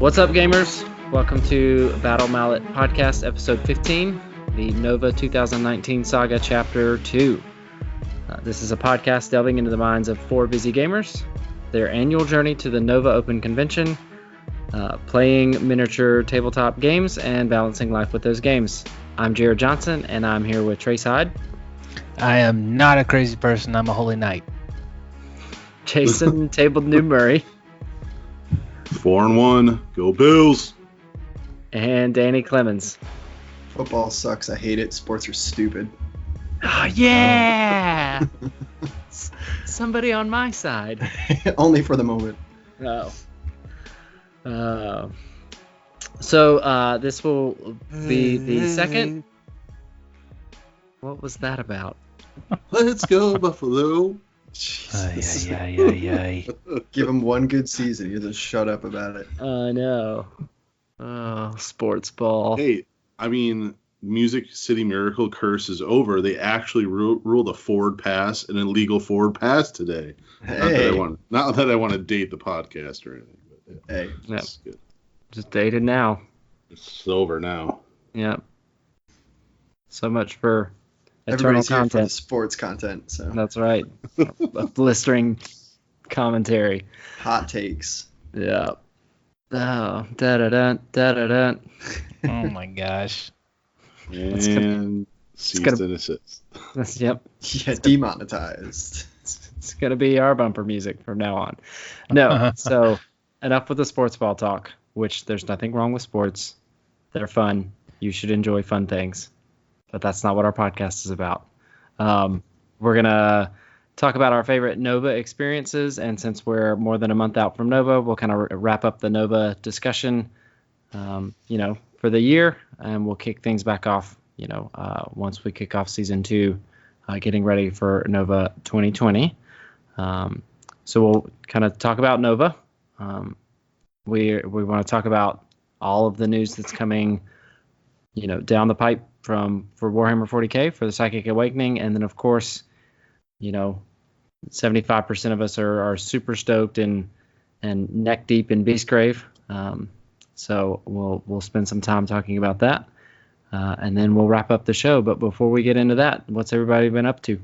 What's up, gamers? Welcome to Battle Mallet Podcast, episode 15, the Nova 2019 Saga Chapter 2. This is a podcast delving into the minds of four busy gamers, their annual journey to the Nova Open Convention, playing miniature tabletop games, and balancing life with those games. I'm Jared Johnson, and I'm here with Trace Hyde. I am not a crazy person. I'm a holy knight. Jason Table New Murray. 4-1. Go Bills. And Danny Clemens. Football sucks. I hate it. Sports are stupid. Oh, yeah! Somebody on my side. Only for the moment. Oh. So this will be the second. What was that about? Let's go, Buffalo. Jesus. Ay. Give him one good season. You just shut up about it. I know. Oh, sports ball. Hey, I mean, Music City Miracle curse is over. They actually ruled a forward pass, an illegal forward pass today. Hey. Not that I want to date the podcast or anything. But yeah, Hey. Yep. it's good. Just dated now. It's over now. Yep. So much for eternal Everybody's here for the content. sports content. So That's right. A blistering commentary. hot takes. Yeah. Oh, da-da-da. Oh my gosh. And ceased gonna- and assist. Yep. Yeah, demonetized. It's going to be our bumper music from now on. No, so enough with the sports ball talk, which there's nothing wrong with sports. They're fun. You should enjoy fun things. But that's not what our podcast is about. We're going to talk about our favorite Nova experiences. And since we're more than a month out from Nova, we'll kind of wrap up the Nova discussion, for the year. And we'll kick things back off, once we kick off season 2, getting ready for Nova 2020. So we'll kind of talk about Nova. We want to talk about all of the news that's coming, down the pipe for Warhammer 40K, for the Psychic Awakening. And then, of course, 75% of us are super stoked and neck deep in Beastgrave. So we'll spend some time talking about that. And then we'll wrap up the show. But before we get into that, what's everybody been up to?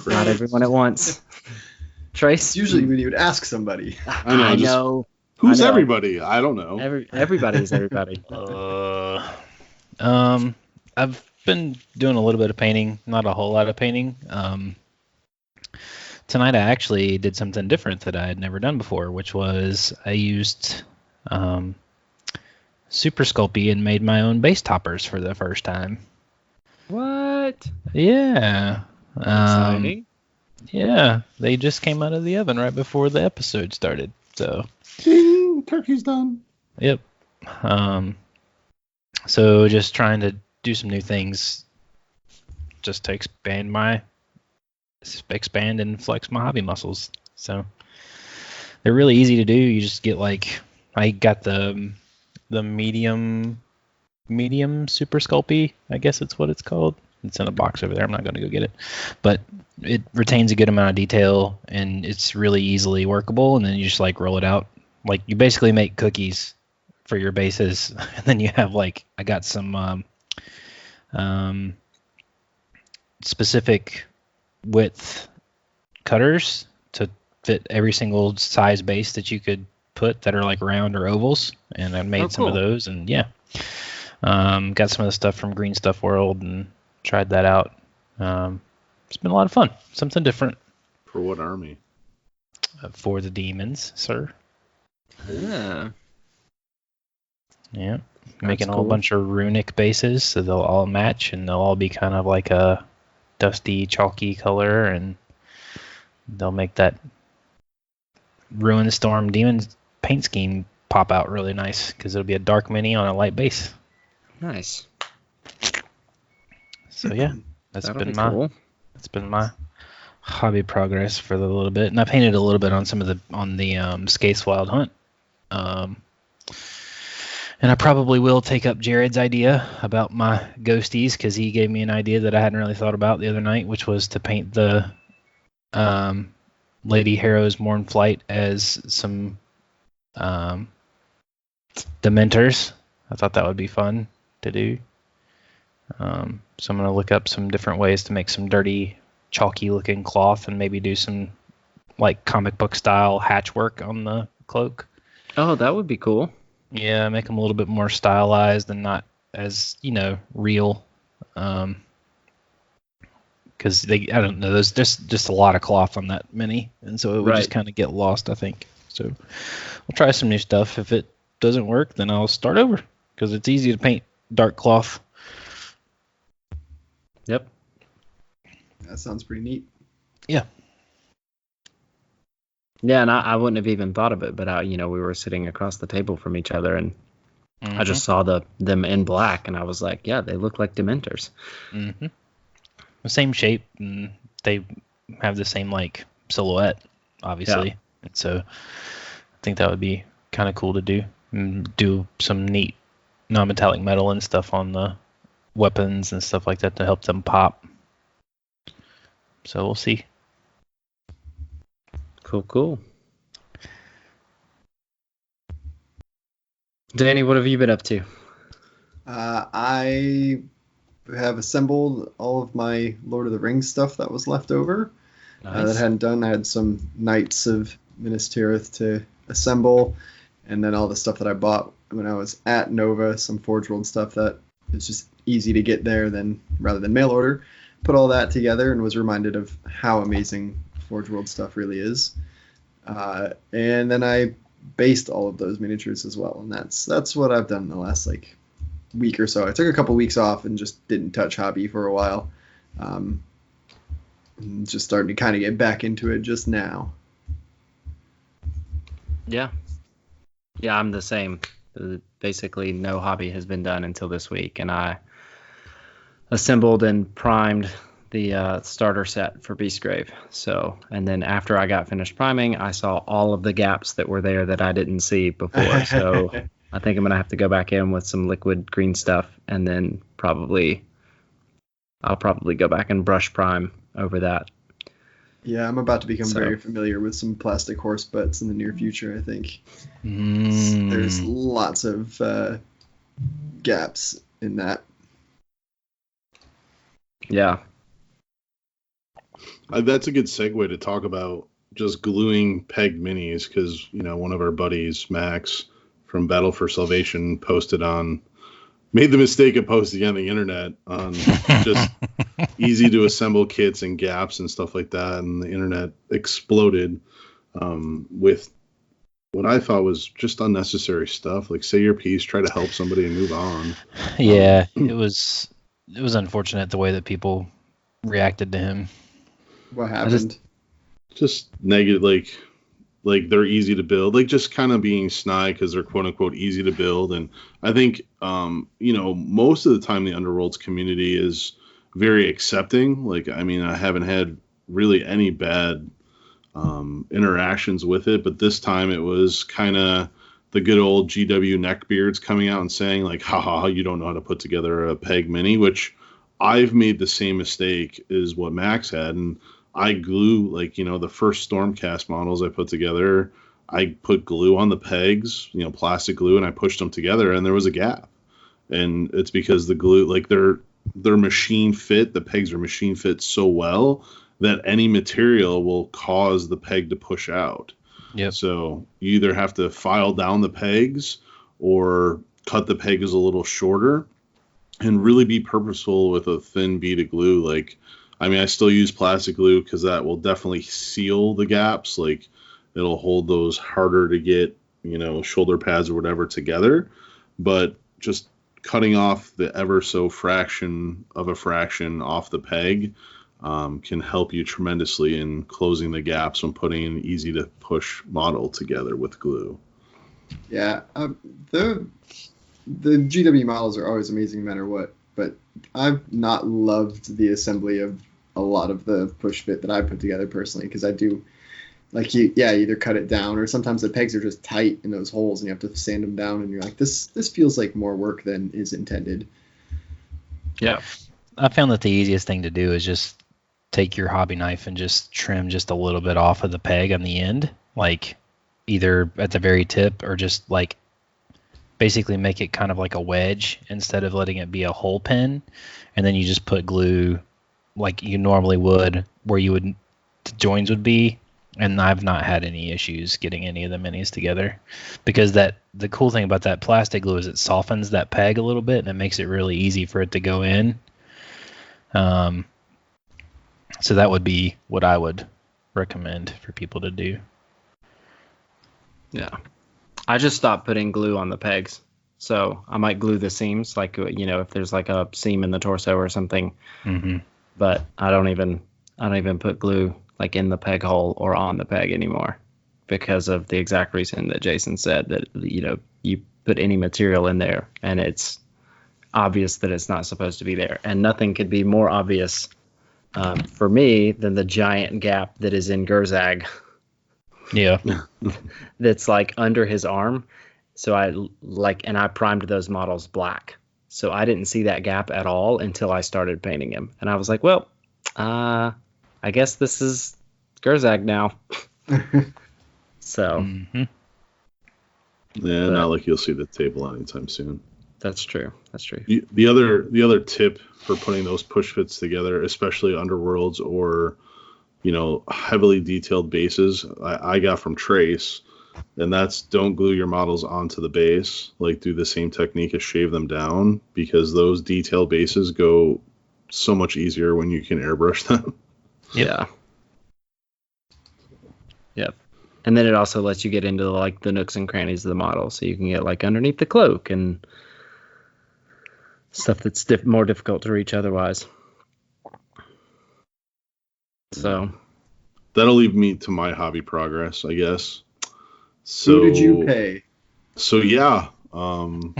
Not everyone at once. Trace? It's usually when you would ask somebody. I know. Who's everybody? I don't know. Everybody is everybody. I've been doing a little bit of painting, not a whole lot of painting. Tonight I actually did something different that I had never done before, which was I used Super Sculpey and made my own base toppers for the first time. What? Yeah. Exciting. Yeah, they just came out of the oven right before the episode started. So, Ding, turkey's done. yep. So just trying to do some new things, just to expand and flex my hobby muscles. So they're really easy to do. You just get I got the medium Super Sculpey, I guess it's what it's called. It's in a box over there. I'm not going to go get it. But it retains a good amount of detail, and it's really easily workable, and then you just roll it out. You basically make cookies for your bases, and then you have I got some specific width cutters to fit every single size base that you could put that are round or ovals, and I made some of those, and yeah. Got some of the stuff from Green Stuff World and tried that out. It's been a lot of fun. Something different. For what army? For the demons, sir. Yeah. Yeah. Making a whole cool. bunch of runic bases, so they'll all match, and they'll all be kind of like a dusty, chalky color, and they'll make that Ruin Storm Demon paint scheme pop out really nice, because it'll be a dark mini on a light base. Nice. So yeah, that's Cool. been my hobby progress for a little bit, and I painted a little bit on some of the Skaith's Wild Hunt. And I probably will take up Jared's idea about my ghosties, because he gave me an idea that I hadn't really thought about the other night, which was to paint the Lady Harrow's Morn Flight as some Dementors. I thought that would be fun to do. So I'm going to look up some different ways to make some dirty, chalky-looking cloth and maybe do some like comic book style hatch work on the cloak. Oh, that would be cool. Yeah, make them a little bit more stylized and not as, real. Because I don't know, there's just a lot of cloth on that mini, and so it would just kind of get lost, I think. So I'll try some new stuff. If it doesn't work, then I'll start over, because it's easy to paint dark cloth. Yep. That sounds pretty neat. Yeah. Yeah, and I wouldn't have even thought of it, but we were sitting across the table from each other, and I just saw them in black, and I was like, yeah, they look like Dementors. Mm-hmm. The same shape, and they have the same like silhouette, obviously. Yeah. And so I think that would be kind of cool to do. And do some neat non-metallic metal and stuff on the weapons and stuff like that to help them pop. So we'll see. Cool. Danny, what have you been up to? I have assembled all of my Lord of the Rings stuff that was left over. Nice. That I hadn't done. I had some Knights of Minas Tirith to assemble, and then all the stuff that I bought when I was at Nova, some Forge World stuff that is just easy to get there rather than mail order. Put all that together and was reminded of how amazing Forge World stuff really is. And then I based all of those miniatures as well, and that's what I've done in the last week or so. I took a couple weeks off and just didn't touch hobby for a while. Just starting to kind of get back into it just now. Yeah, I'm the same. Basically, no hobby has been done until this week, and I assembled and primed the starter set for Beastgrave. So, and then after I got finished priming, I saw all of the gaps that were there that I didn't see before. So I think I'm going to have to go back in with some liquid green stuff, and then I'll probably go back and brush prime over that. Yeah, I'm about to become very familiar with some plastic horse butts in the near future, I think. There's lots of gaps in that. Yeah. That's a good segue to talk about just gluing pegged minis, because one of our buddies, Max from Battle for Salvation, made the mistake of posting on the internet on just easy to assemble kits and gaps and stuff like that, and the internet exploded with what I thought was just unnecessary stuff, like say your piece, try to help somebody and move on. Yeah, it was unfortunate the way that people reacted to him. What happened? Just negative, like they're easy to build, like just kind of being snide because they're quote unquote easy to build. And I think, most of the time the Underworlds community is very accepting. I haven't had really any bad interactions with it, but this time it was kind of the good old GW neckbeards coming out and saying like, haha, you don't know how to put together a peg mini, which I've made the same mistake as what Max had. And I glue, the first Stormcast models I put together, I put glue on the pegs, plastic glue, and I pushed them together, and there was a gap. And it's because the glue, they're machine fit, the pegs are machine fit so well that any material will cause the peg to push out. Yep. So you either have to file down the pegs or cut the pegs a little shorter and really be purposeful with a thin bead of glue. I still use plastic glue because that will definitely seal the gaps. It'll hold those harder to get, shoulder pads or whatever together. But just cutting off the ever so fraction of a fraction off the peg can help you tremendously in closing the gaps when putting an easy to push model together with glue. Yeah, the GW models are always amazing no matter what, but I've not loved the assembly of a lot of the push fit that I put together personally, because I do either cut it down, or sometimes the pegs are just tight in those holes and you have to sand them down, and you're like, this feels like more work than is intended. Yeah. I found that the easiest thing to do is just take your hobby knife and just trim just a little bit off of the peg on the end, like either at the very tip or just like basically make it kind of like a wedge instead of letting it be a hole pin, and then you just put glue like you normally would where you would the joins would be. And I've not had any issues getting any of the minis together, because the cool thing about that plastic glue is it softens that peg a little bit and it makes it really easy for it to go in. So that would be what I would recommend for people to do. Yeah. I just stopped putting glue on the pegs. So I might glue the seams, like, if there's like a seam in the torso or something. Mm-hmm. But I don't even put glue like in the peg hole or on the peg anymore, because of the exact reason that Jason said, that you put any material in there and it's obvious that it's not supposed to be there. And nothing could be more obvious for me than the giant gap that is in Gerzag. Yeah. That's like under his arm. So I primed those models black. So I didn't see that gap at all until I started painting him. And I was like, well, I guess this is Gerzag now. So. Mm-hmm. Yeah, not like you'll see the table anytime soon. That's true. The other tip for putting those push fits together, especially Underworlds or heavily detailed bases, I got from Trace, and that's don't glue your models onto the base. Like, do the same technique as shave them down, because those detailed bases go so much easier when you can airbrush them. Yeah. Yep. And then it also lets you get into like the nooks and crannies of the model, so you can get like underneath the cloak and stuff that's more difficult to reach otherwise. So that'll leave me to my hobby progress, I guess. So who did you pay? So yeah, the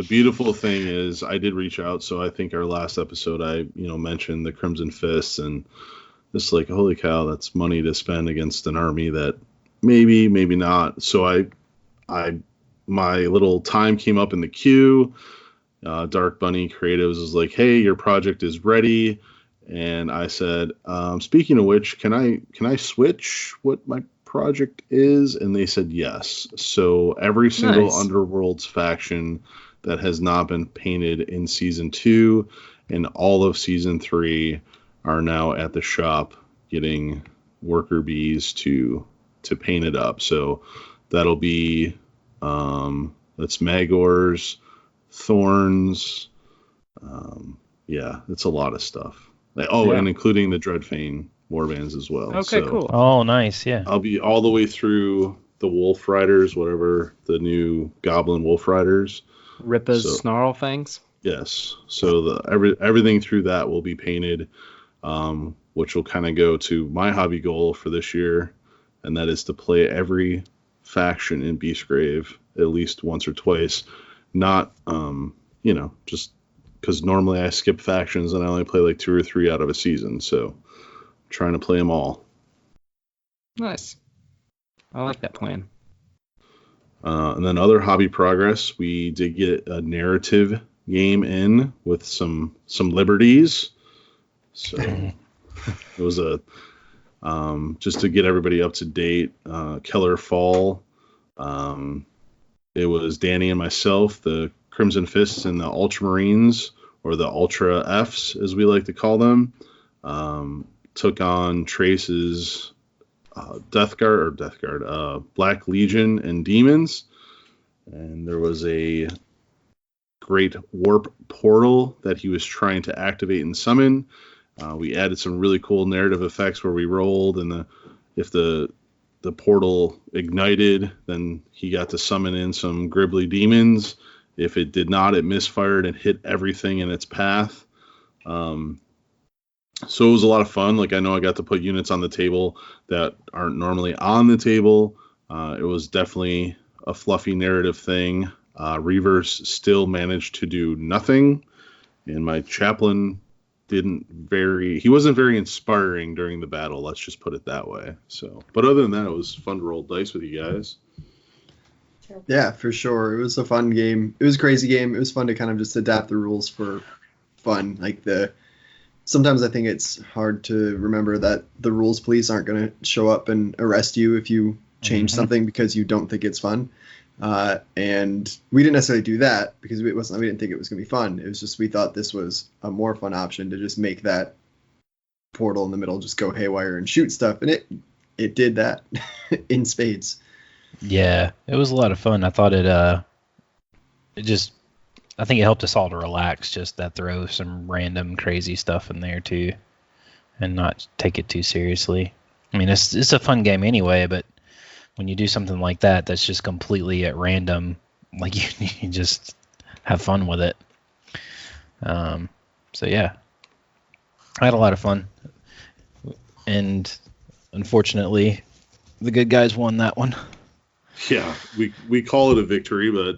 beautiful thing is I did reach out. So I think our last episode I mentioned the Crimson Fists, and just like, holy cow, that's money to spend against an army that maybe not. So my little time came up in the queue. Dark Bunny Creatives was like, hey, your project is ready. And I said, speaking of which, can I switch what my project is? And they said yes. So every single Nice. Underworlds faction that has not been painted in Season 2 and all of Season 3 are now at the shop getting worker bees to paint it up. So that'll be that's Magors, Thorns. Yeah, it's a lot of stuff. And including the Dreadfane warbands as well. Okay, cool. Oh, nice. Yeah. I'll be all the way through the Wolf Riders, whatever the new Goblin Wolf Riders. Rippa's Snarl Fangs. Yes. So everything through that will be painted, which will kind of go to my hobby goal for this year, and that is to play every faction in Beastgrave at least once or twice. Not, just because normally I skip factions and I only play like 2 or 3 out of a season. So I'm trying to play them all. Nice. I like that plan. And then other hobby progress, we did get a narrative game in with some liberties. So it was just to get everybody up to date. Kelar Fall. It was Danny and myself, the Crimson Fists and the Ultramarines, or the Ultra Fs as we like to call them, took on Trace's Black Legion and Demons. And there was a great warp portal that he was trying to activate and summon. We added some really cool narrative effects where we rolled, and if the portal ignited, then he got to summon in some Gribbly demons. If it did not, it misfired and hit everything in its path. So it was a lot of fun. Like, I know I got to put units on the table that aren't normally on the table. It was definitely a fluffy narrative thing. Reverse still managed to do nothing, and my chaplain he wasn't very inspiring during the battle, let's just put it that way. So, but other than that, it was fun to roll dice with you guys. Yeah, for sure. It was a fun game. It was a crazy game. It was fun to kind of just adapt the rules for fun. Like, the sometimes I think it's hard to remember that the rules police aren't going to show up and arrest you if you change something because you don't think it's fun. And we didn't necessarily do that because we didn't think it was going to be fun. It was just we thought this was a more fun option to just make that portal in the middle just go haywire and shoot stuff, and it did that in spades. Yeah, it was a lot of fun. I thought I think it helped us all to relax, just that throw some random crazy stuff in there too, and not take it too seriously. I mean, it's a fun game anyway, but when you do something like that, that's just completely at random, like you just have fun with it. So yeah, I had a lot of fun, and unfortunately, the good guys won that one. Yeah, we call it a victory, but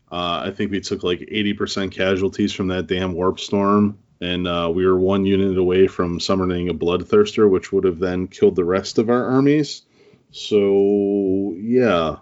I think we took like 80% casualties from that damn warp storm, and we were one unit away from summoning a bloodthirster, which would have then killed the rest of our armies. So yeah,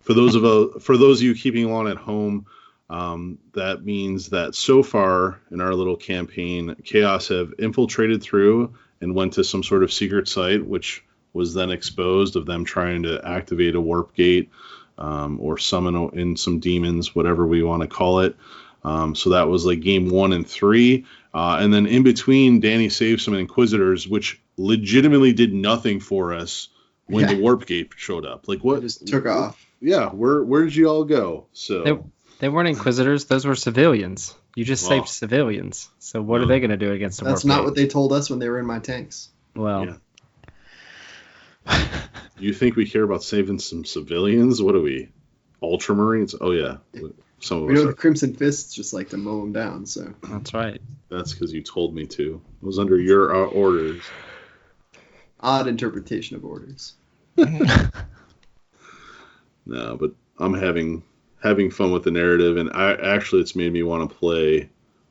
for those of you keeping along at home, that means that so far in our little campaign, Chaos have infiltrated through and went to some sort of secret site, which was then exposed of them trying to activate a warp gate or summon in some demons, whatever we want to call it. So that was like game 1 and 3. And then in between, Danny saved some Inquisitors, which legitimately did nothing for us when the warp gate showed up. Like, what? It just took off. Yeah, where did you all go? So they weren't Inquisitors; those were civilians. You just saved civilians. So what are they going to do against the warp That's not gate? what they told us when they were in my tanks. Well, you think we care about saving some civilians? What are we, Ultramarines? Oh yeah, some of We us know are. the Crimson Fists just like to mow them down. So that's right. That's because you told me to. It was under your orders. odd interpretation of orders. No, but I'm having fun with the narrative, and it's made me want to play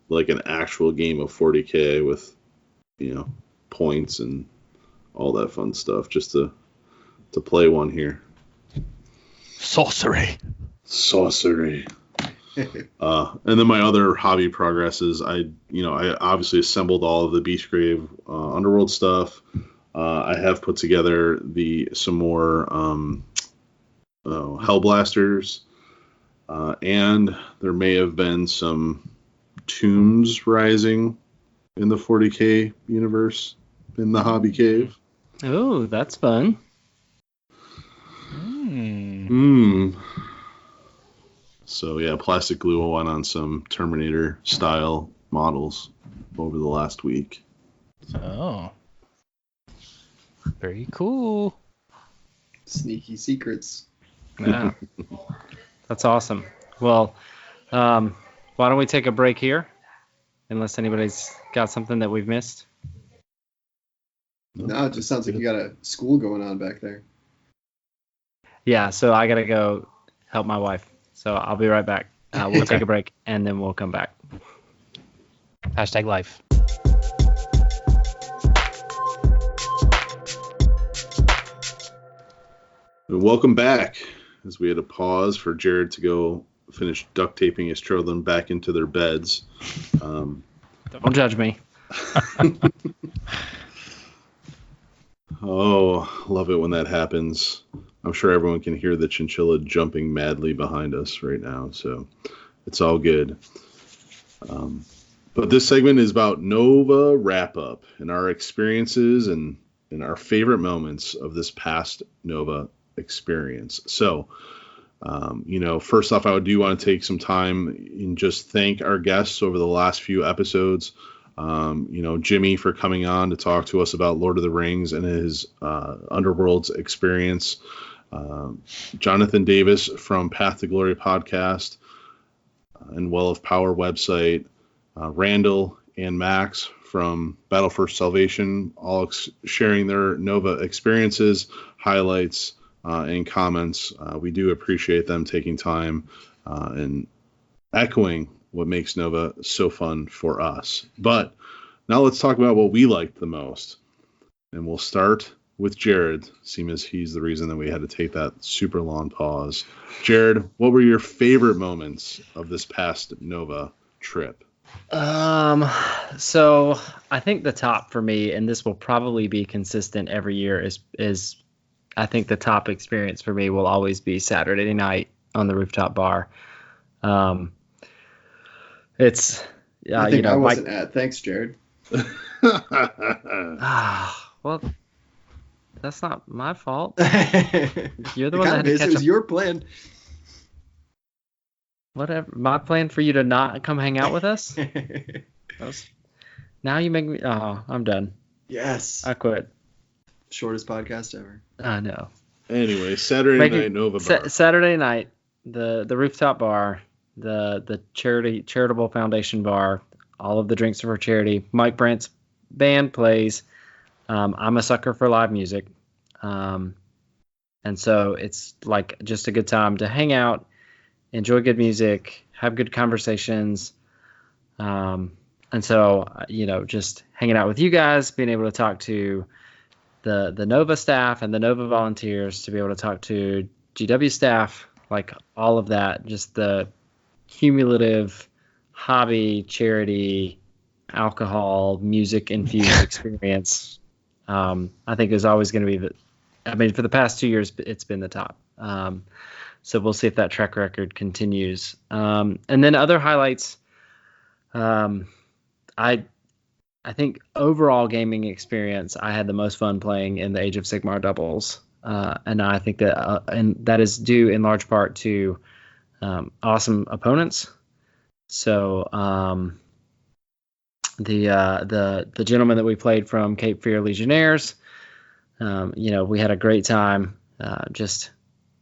like an actual game of 40K with, points and all that fun stuff, just to play one here. Sorcery. And then my other hobby progress is I obviously assembled all of the Beastgrave Underworld stuff. I have put together some more Hellblasters, and there may have been some tombs rising in the 40K universe in the hobby cave. Oh, that's fun. So yeah, plastic glue went on some Terminator style models over the last week. Oh, very cool. Sneaky secrets. Yeah, that's awesome. Well, why don't we take a break here, unless anybody's got something that we've missed? No, it just sounds like you got a school going on back there. Yeah, so I gotta go help my wife. So I'll be right back. We'll take a break and then we'll come back. #life. And welcome back, as we had a pause for Jared to go finish duct taping his children back into their beds. Don't judge me. Oh, love it when that happens. I'm sure everyone can hear the chinchilla jumping madly behind us right now, so it's all good. But this segment is about Nova wrap-up and our experiences and our favorite moments of this past Nova experience. So, first off, I do want to take some time and just thank our guests over the last few episodes. Jimmy for coming on to talk to us about Lord of the Rings and his Underworld's experience. Jonathan Davis from Path to Glory podcast and Well of Power website. Randall and Max from Battle for Salvation, all sharing their Nova experiences, highlights, and comments. We do appreciate them taking time and echoing what makes Nova so fun for us. But now let's talk about what we liked the most. And we'll start with Jared, seeing as he's the reason that we had to take that super long pause. Jared, what were your favorite moments of this past Nova trip? So I think the top for me, and this will probably be consistent every year, is I think the top experience for me will always be Saturday night on the rooftop bar. It's I think I Mike. wasn't at. Thanks, Jared. Well, that's not my fault. You're the It one that kind had of to is. catch It was up. your plan. Whatever. My plan for you to not come hang out with us. Now you make me. Oh, I'm done. Yes. I quit. Shortest podcast ever. I know. Anyway, Saturday night Nova bar. Saturday night, the rooftop bar, the charitable foundation bar. All of the drinks are for charity. Mike Brandt's band plays. I'm a sucker for live music, and so it's like just a good time to hang out, enjoy good music, have good conversations. And so, just hanging out with you guys, being able to talk to the Nova staff and the Nova volunteers, to be able to talk to GW staff, like all of that, just the cumulative hobby, charity, alcohol, music infused experience, I think is always going to be for the past 2 years, it's been the top. So we'll see if that track record continues. And then other highlights, I think overall gaming experience, I had the most fun playing in the Age of Sigmar doubles, and I think that is due in large part to awesome opponents. So the gentleman that we played from Cape Fear Legionnaires, we had a great time just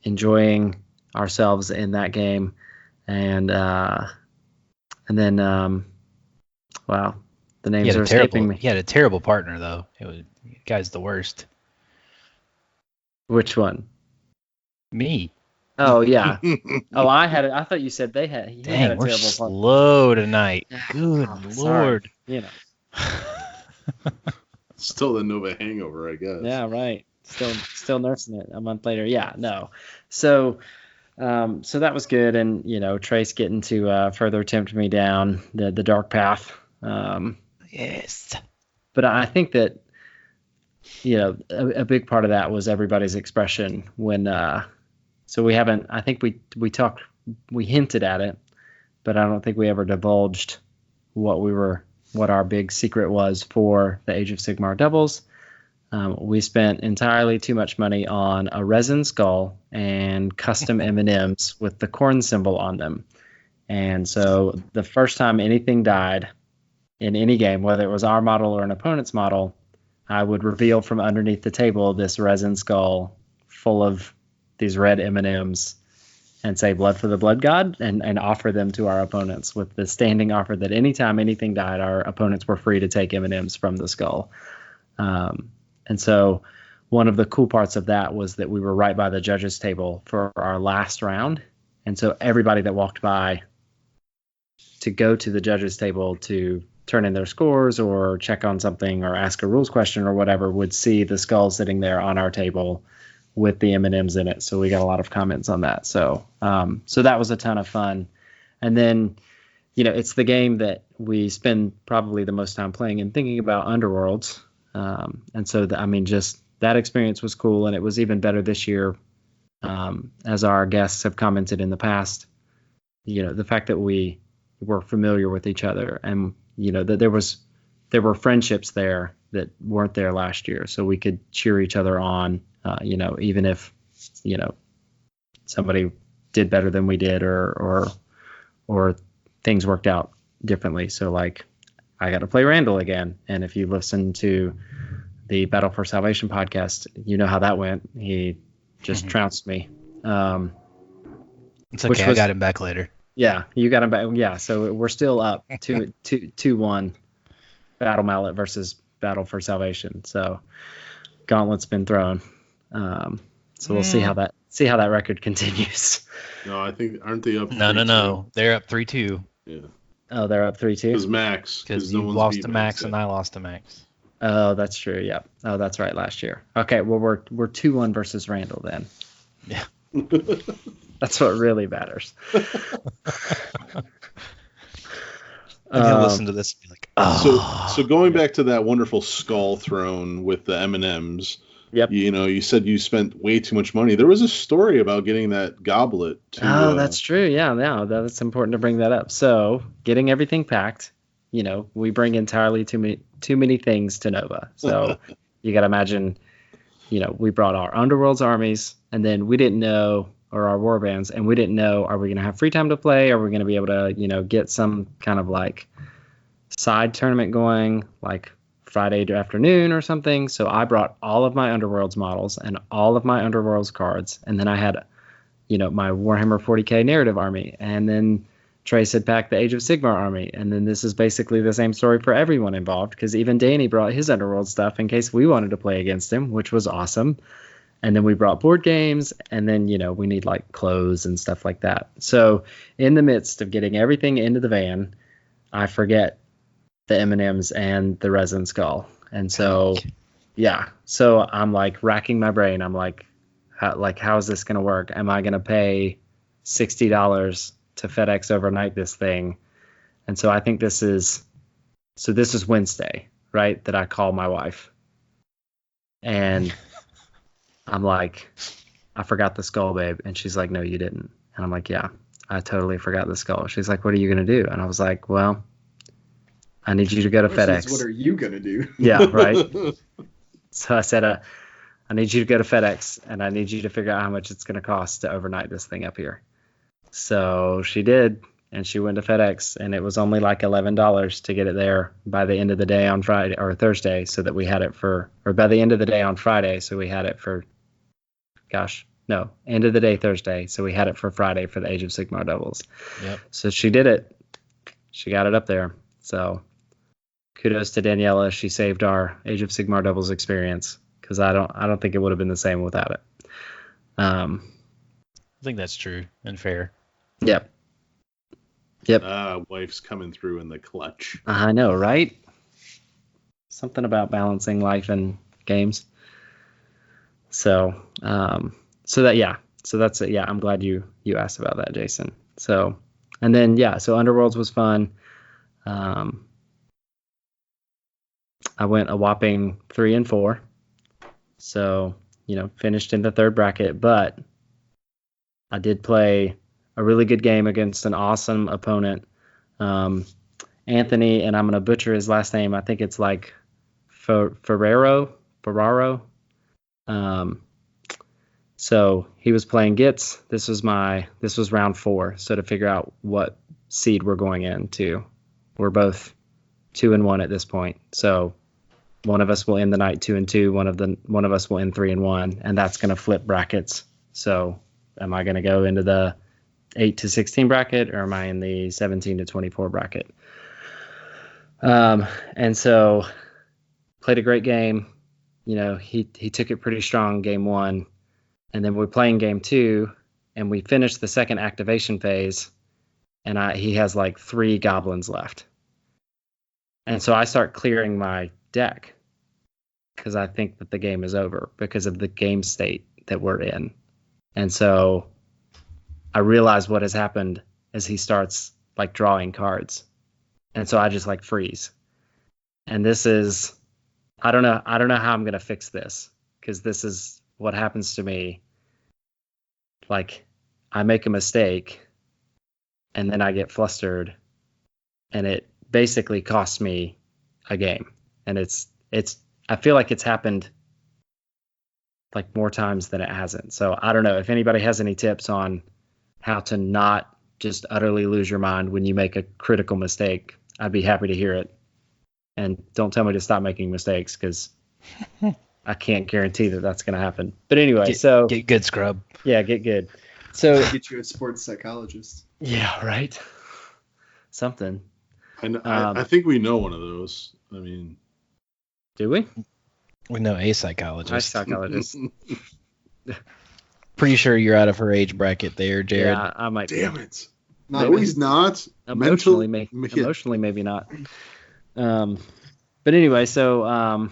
enjoying ourselves in that game, and then wow. The names are escaping me. He had a terrible partner, though. Guy's the worst. Which one? Me. Oh yeah. I thought you said they had. Dang, had a we're terrible slow tonight. Good Lord. Sorry. Still the Nova hangover, I guess. Yeah, right. Still nursing it a month later. Yeah, no. So that was good, and Trace getting to further tempt me down the dark path. Yes. But I think that, a big part of that was everybody's expression when, so we haven't, I think we hinted at it, but I don't think we ever divulged what our big secret was for the Age of Sigmar doubles. We spent entirely too much money on a resin skull and custom M&Ms with the corn symbol on them. And so the first time anything died in any game, whether it was our model or an opponent's model, I would reveal from underneath the table this resin skull full of these red M&Ms and say blood for the blood god, and offer them to our opponents with the standing offer that anytime anything died, our opponents were free to take M&Ms from the skull. And so one of the cool parts of that was that we were right by the judges table for our last round. And so everybody that walked by to go to the judges table to turn in their scores or check on something or ask a rules question or whatever would see the skull sitting there on our table with the M&Ms in it. So we got a lot of comments on that. So that was a ton of fun. And then, it's the game that we spend probably the most time playing and thinking about, Underworlds. And so, just that experience was cool. And it was even better this year, as our guests have commented in the past, the fact that we were familiar with each other, and that there were friendships there that weren't there last year, so we could cheer each other on, even if somebody did better than we did, or things worked out differently. So like, I got to play Randall again, and if you listen to the Battle for Salvation podcast, you know how that went. He just trounced me. It's okay. I got him back later. Yeah, you got him back. Yeah, so we're still up 2-1 Battle Mallet versus Battle for Salvation. So gauntlet's been thrown. So we'll see how that record continues. No, I think aren't they up? No. They're up 3-2. Yeah. Oh, they're up 3-2. Because Max. Because you lost to Max and I lost to Max. Oh, that's true. Yeah. Oh, that's right. Last year. Okay. Well, we're 2-1 versus Randall then. Yeah. That's what really matters. And he'll listen to this and be like, oh. So going back to that wonderful skull throne with the M&Ms. Yep. You said you spent way too much money. There was a story about getting that goblet. That's true. Yeah, that's important to bring that up. So getting everything packed, we bring entirely too many things to Nova. So you got to imagine, we brought our Underworld's armies, and then we didn't know, or our war bands, and we didn't know, are we going to have free time to play? Are we going to be able to, get some kind of like side tournament going, like Friday afternoon or something? So I brought all of my Underworld's models and all of my Underworld's cards, and then I had, my Warhammer 40k narrative army, and then Trace had packed the Age of Sigmar army, and then this is basically the same story for everyone involved, because even Danny brought his Underworld stuff in case we wanted to play against him, which was awesome. And then we brought board games, and then, we need like clothes and stuff like that. So in the midst of getting everything into the van, I forget the M&Ms and the resin skull. And so, so I'm like racking my brain. I'm like, how is this going to work? Am I going to pay $60 to FedEx overnight this thing? And so I think this is Wednesday, right? That I call my wife. And I'm like, I forgot the skull, babe. And she's like, no, you didn't. And I'm like, yeah, I totally forgot the skull. She's like, what are you going to do? And I was like, well, I need you to go to FedEx. What are you going to do? Yeah, right. So I said, I need you to go to FedEx, and I need you to figure out how much it's going to cost to overnight this thing up here. So she did, and she went to FedEx, and it was only like $11 to get it there by the end of the day on Friday or Thursday, so that we had it or by the end of the day on Friday, so we had it for, end of the day Thursday, so we had it for Friday for the Age of Sigmar doubles. Yep. So she did it. She got it up there. So kudos to Daniela. She saved our Age of Sigmar doubles experience, because I don't think it would have been the same without it. I think that's true and fair. Yep. Wife's coming through in the clutch. I know, right? Something about balancing life and games. So that's it. Yeah, I'm glad you asked about that, Jason. So, and then so Underworlds was fun. I went a whopping 3 and 4. So, finished in the third bracket, but I did play a really good game against an awesome opponent. Anthony, and I'm going to butcher his last name. I think it's like Ferraro. So he was playing Gits. This was round 4. So to figure out what seed we're going into, we're both 2 and 1 at this point. So one of us will end the night 2 and 2. One of us will end 3 and 1, and that's going to flip brackets. So am I going to go into the 8 to 16 bracket, or am I in the 17 to 24 bracket? And so played a great game. He took it pretty strong game 1, and then we're playing game 2, and we finished the second activation phase, and he has like 3 goblins left. And so I start clearing my deck because I think that the game is over because of the game state that we're in. And so I realize what has happened as he starts like drawing cards. And so I just like freeze. And this is, I don't know how I'm going to fix this, because this is what happens to me. Like, I make a mistake and then I get flustered, and it basically costs me a game. And I feel like it's happened like more times than it hasn't. So I don't know if anybody has any tips on how to not just utterly lose your mind when you make a critical mistake. I'd be happy to hear it. And don't tell me to stop making mistakes, because I can't guarantee that that's going to happen. But anyway, get good, scrub. Yeah, get good. So get you a sports psychologist. Yeah, right. Something. I think we know one of those. I mean, do we? We know a psychologist. A psychologist. Pretty sure you're out of her age bracket there, Jared. Yeah, I might. Damn it. No, he's not. Emotionally, maybe not. But anyway, so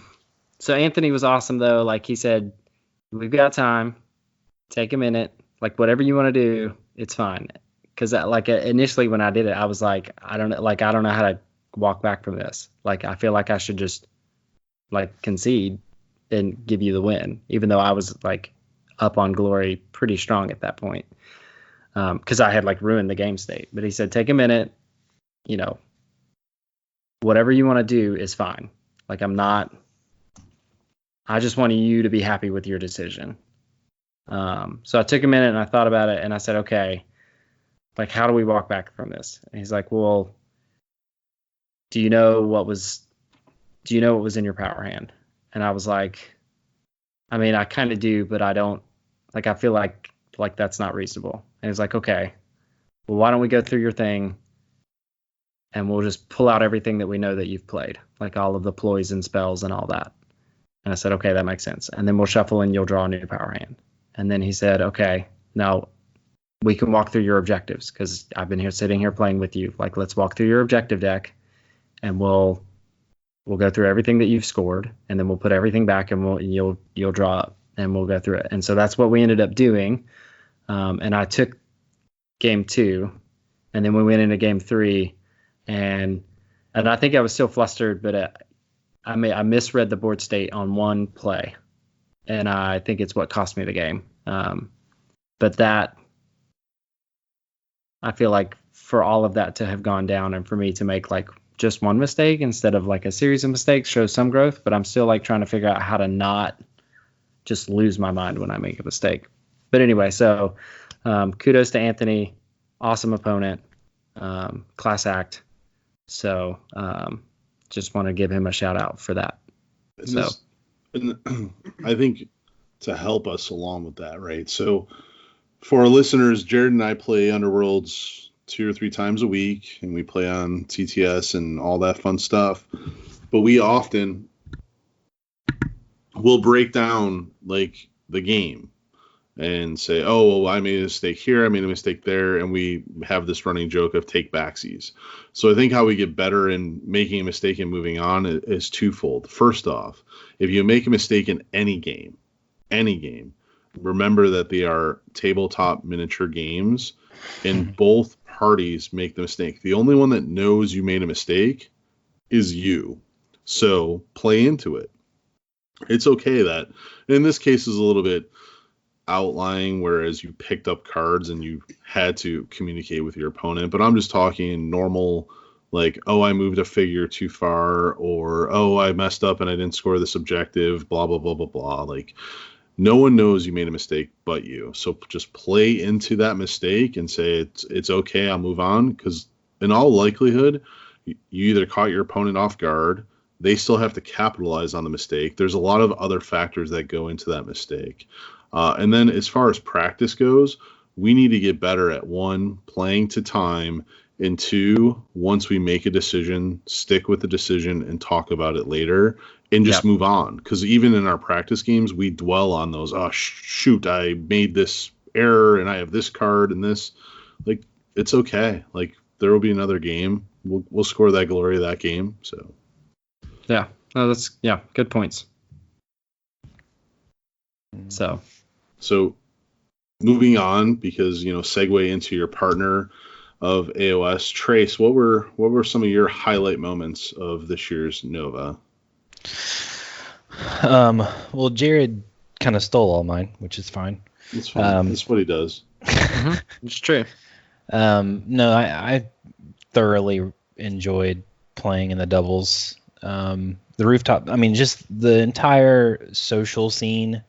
Anthony was awesome though. Like he said, we've got time. Take a minute. Like whatever you want to do, it's fine. Because like initially when I did it, I was like, I don't know how to walk back from this. Like, I feel like I should just like concede and give you the win, even though I was like up on Glory pretty strong at that point, because I had like ruined the game state. But he said, take a minute, you know, whatever you want to do is fine. Like, I just want you to be happy with your decision. So I took a minute and I thought about it and I said, okay, like, how do we walk back from this? And he's like, well, do you know what was in your power hand? And I was like, I mean, I kind of do, but I don't, like, I feel like that's not reasonable. And he's like, okay, well, why don't we go through your thing and we'll just pull out everything that we know that you've played, like all of the ploys and spells and all that. And I said, okay, that makes sense. And then we'll shuffle and you'll draw a new power hand. And then he said, okay, now we can walk through your objectives, because I've been sitting here playing with you. Like, let's walk through your objective deck and we'll go through everything that you've scored, and then we'll put everything back and you'll draw up and we'll go through it. And so that's what we ended up doing. And I took game 2, and then we went into game 3, and I think I was still flustered, but I misread the board state on one play, and I think it's what cost me the game. But that, I feel like for all of that to have gone down and for me to make like just one mistake instead of like a series of mistakes shows some growth, but I'm still like trying to figure out how to not just lose my mind when I make a mistake. But anyway, so kudos to Anthony, awesome opponent, class act. So just want to give him a shout out for that. I think to help us along with that, right? So for our listeners, Jared and I play Underworlds 2 or 3 times a week, and we play on TTS and all that fun stuff. But we often will break down like the game and say, oh, well, I made a mistake here, I made a mistake there, and we have this running joke of take backsies. So I think how we get better in making a mistake and moving on is twofold. First off, if you make a mistake in any game, remember that they are tabletop miniature games, and both parties make the mistake. The only one that knows you made a mistake is you. So play into it. It's okay that, in this case, is a little bit outlying, whereas you picked up cards and you had to communicate with your opponent. But I'm just talking normal, like, oh, I moved a figure too far, or oh, I messed up and I didn't score this objective, blah, blah, blah, blah, blah. Like, no one knows you made a mistake but you. So just play into that mistake and say, it's okay, I'll move on. Because in all likelihood, you either caught your opponent off guard, they still have to capitalize on the mistake. There's a lot of other factors that go into that mistake. And then as far as practice goes, we need to get better at 1, playing to time, and 2, once we make a decision, stick with the decision and talk about it later and just move on. Because even in our practice games, we dwell on those, oh, shoot, I made this error and I have this card and this. Like, it's okay. Like, there will be another game. We'll score that glory of that game. So, yeah, no, that's good points. So moving on, because segue into your partner of AOS, Trace, what were some of your highlight moments of this year's Nova? Well, Jared kind of stole all mine, which is fine. It's fine. That's what he does. It's true. No, I thoroughly enjoyed playing in the doubles. The rooftop, I mean, just the entire social scene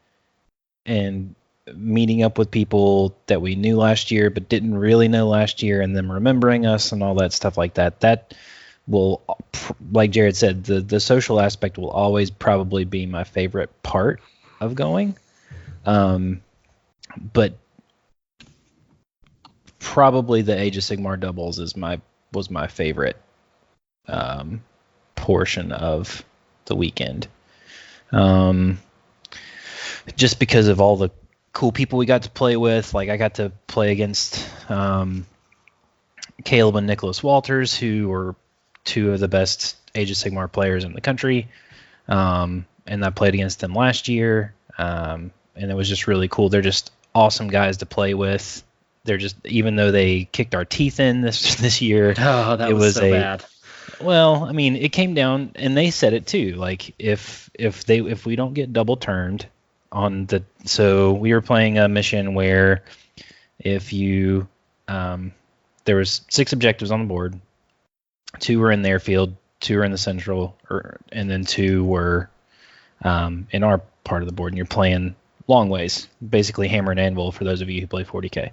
and meeting up with people that we knew last year but didn't really know last year, and them remembering us and all that stuff like that. That will, like Jared said, the social aspect will always probably be my favorite part of going. But probably the Age of Sigmar doubles was my favorite portion of the weekend. Just because of all the cool people we got to play with. Like, I got to play against Caleb and Nicholas Walters, who were 2 of the best Age of Sigmar players in the country. And I played against them last year. And it was just really cool. They're just awesome guys to play with. They're just, even though they kicked our teeth in this year, that was so bad. Well, I mean, it came down, and they said it too. Like if we don't get double turned on the, so we were playing a mission where if you there was 6 objectives on the board, 2 were in their field, 2 were in the central, and then 2 were in our part of the board, and you're playing long ways, basically hammer and anvil for those of you who play 40K.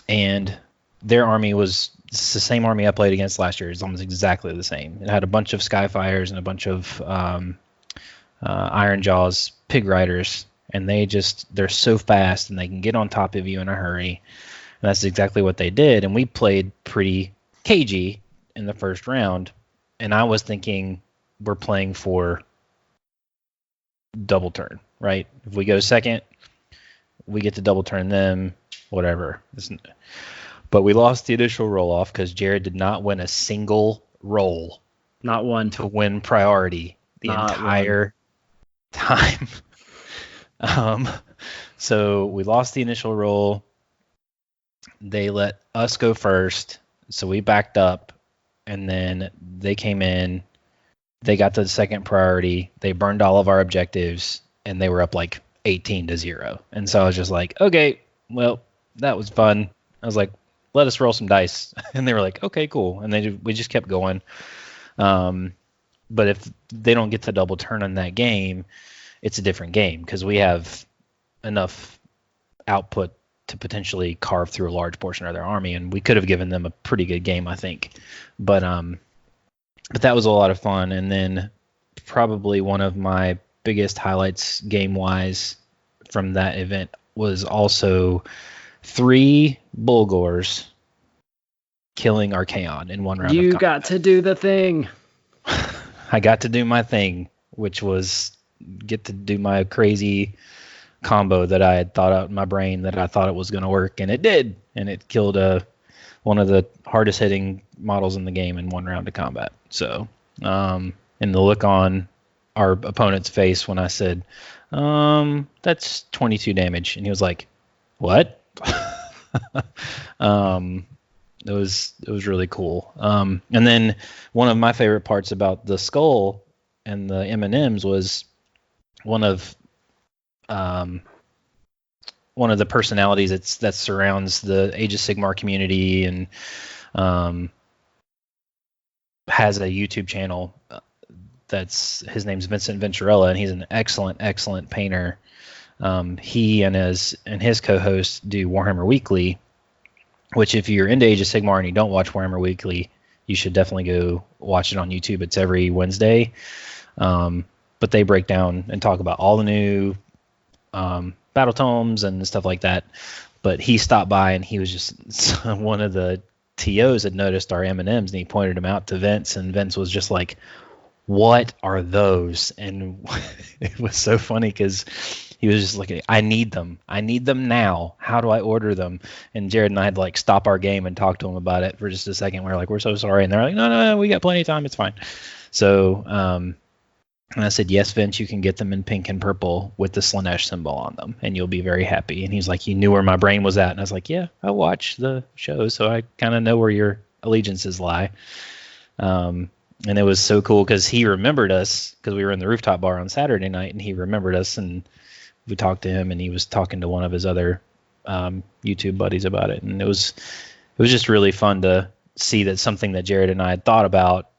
And their army was it's the same army I played against last year. It's almost exactly the same. It had a bunch of Skyfires and a bunch of Iron Jaws, Pig Riders, and they're so fast and they can get on top of you in a hurry. And that's exactly what they did. And we played pretty cagey in the first round. And I was thinking we're playing for double turn, right? If we go second, we get to double turn them, whatever. But we lost the initial roll off because Jared did not win a single roll. Not one. To win priority the entire time. So we lost the initial roll. They let us go first. So we backed up. And then they came in. They got the second priority. They burned all of our objectives. And they were up like 18-0. And so I was just like, okay, well, that was fun. I was like, let us roll some dice. And they were like, okay, cool. And we just kept going. But if they don't get the double turn on that game, it's a different game because we have enough output to potentially carve through a large portion of their army. And we could have given them a pretty good game, I think. But that was a lot of fun. And then probably one of my biggest highlights game-wise from that event was also 3 Bulgors killing Archaon in one round of combat. You got to do the thing. I got to do my thing, which was get to do my crazy combo that I had thought out in my brain that I thought it was going to work, and it did. And it killed one of the hardest hitting models in the game in one round of combat. So, and the look on our opponent's face when I said, that's 22 damage. And he was like, what? It was really cool. And then one of my favorite parts about the skull and the M&Ms was one of the personalities that surrounds the Age of Sigmar community and has a YouTube channel. His name's Vincent Venturella, and he's an excellent painter. He and his co-host do Warhammer Weekly, which if you're into Age of Sigmar and you don't watch Warhammer Weekly, you should definitely go watch it on YouTube. It's every Wednesday. But they break down and talk about all the new battle tomes and stuff like that. But he stopped by and he was just one of the TOs had noticed our M&Ms and he pointed them out to Vince, and Vince was just like, what are those? And it was so funny because he was just like, I need them now. How do I order them? And Jared and I had to like stop our game and talk to him about it for just a second. We were like, we're so sorry. And they're like, no, we got plenty of time. It's fine. So, and I said, yes, Vince, you can get them in pink and purple with the Slanesh symbol on them, and you'll be very happy. And he's like, you knew where my brain was at. And I was like, yeah, I watch the show, so I kind of know where your allegiances lie. And it was so cool because he remembered us because we were in the rooftop bar on Saturday night, and he remembered us, and we talked to him, and he was talking to one of his other YouTube buddies about it. And it was just really fun to see that something that Jared and I had thought about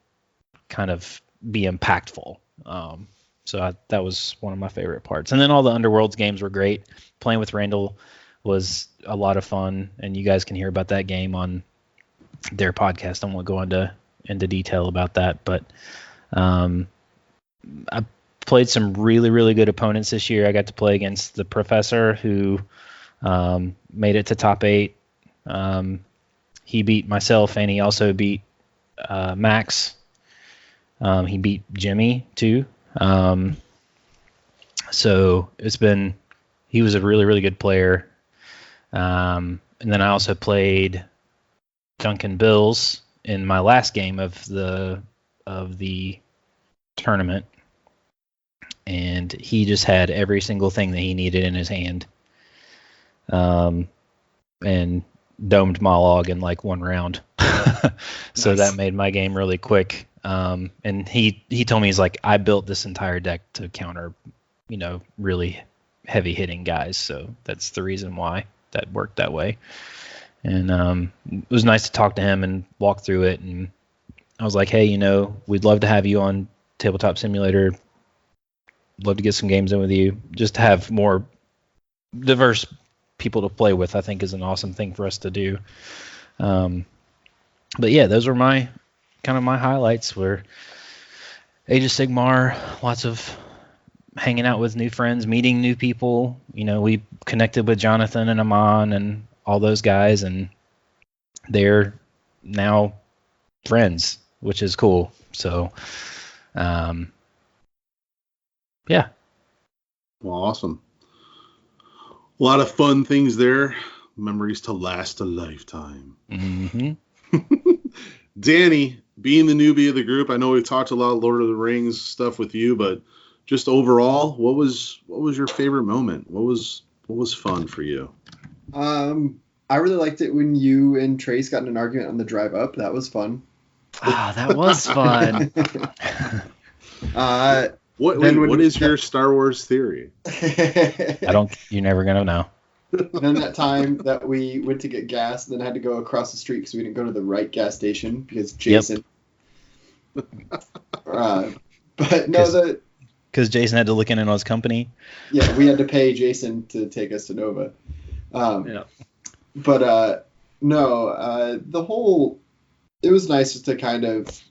kind of be impactful. That was one of my favorite parts. And then all the Underworlds games were great. Playing with Randall was a lot of fun, and you guys can hear about that game on their podcast. I won't go into detail about that, but I played some really, really good opponents this year. I got to play against the Professor, who made it to top 8. He beat myself, and he also beat Max. He beat Jimmy too. So he was a really, really good player. And then I also played Duncan Bills in my last game of the tournament. And he just had every single thing that he needed in his hand. And domed Mollog in like one round. So Nice. that made my game really quick. And he told me, he's like, I built this entire deck to counter, really heavy hitting guys. So that's the reason why that worked that way. And it was nice to talk to him and walk through it. And I was like, hey, we'd love to have you on Tabletop Simulator. Love to get some games in with you. Just to have more diverse people to play with, I think, is an awesome thing for us to do. But yeah, those were my highlights. Were Age of Sigmar, lots of hanging out with new friends, meeting new people. We connected with Jonathan and Aman and all those guys, and they're now friends, which is cool. So, yeah. Well, awesome. A lot of fun things there. Memories to last a lifetime. Mm-hmm. Danny, being the newbie of the group, I know we've talked a lot of Lord of the Rings stuff with you, but just overall, what was your favorite moment? What was fun for you? I really liked it when you and Trace got in an argument on the drive up. That was fun. Ah, that was fun. What is your Star Wars theory? You're never gonna know. Then that time that we went to get gas and then had to go across the street because we didn't go to the right gas station because Jason. But no, because Jason had to look in on his company. Yeah, we had to pay Jason to take us to Nova. Yeah. But it was nice just to kind of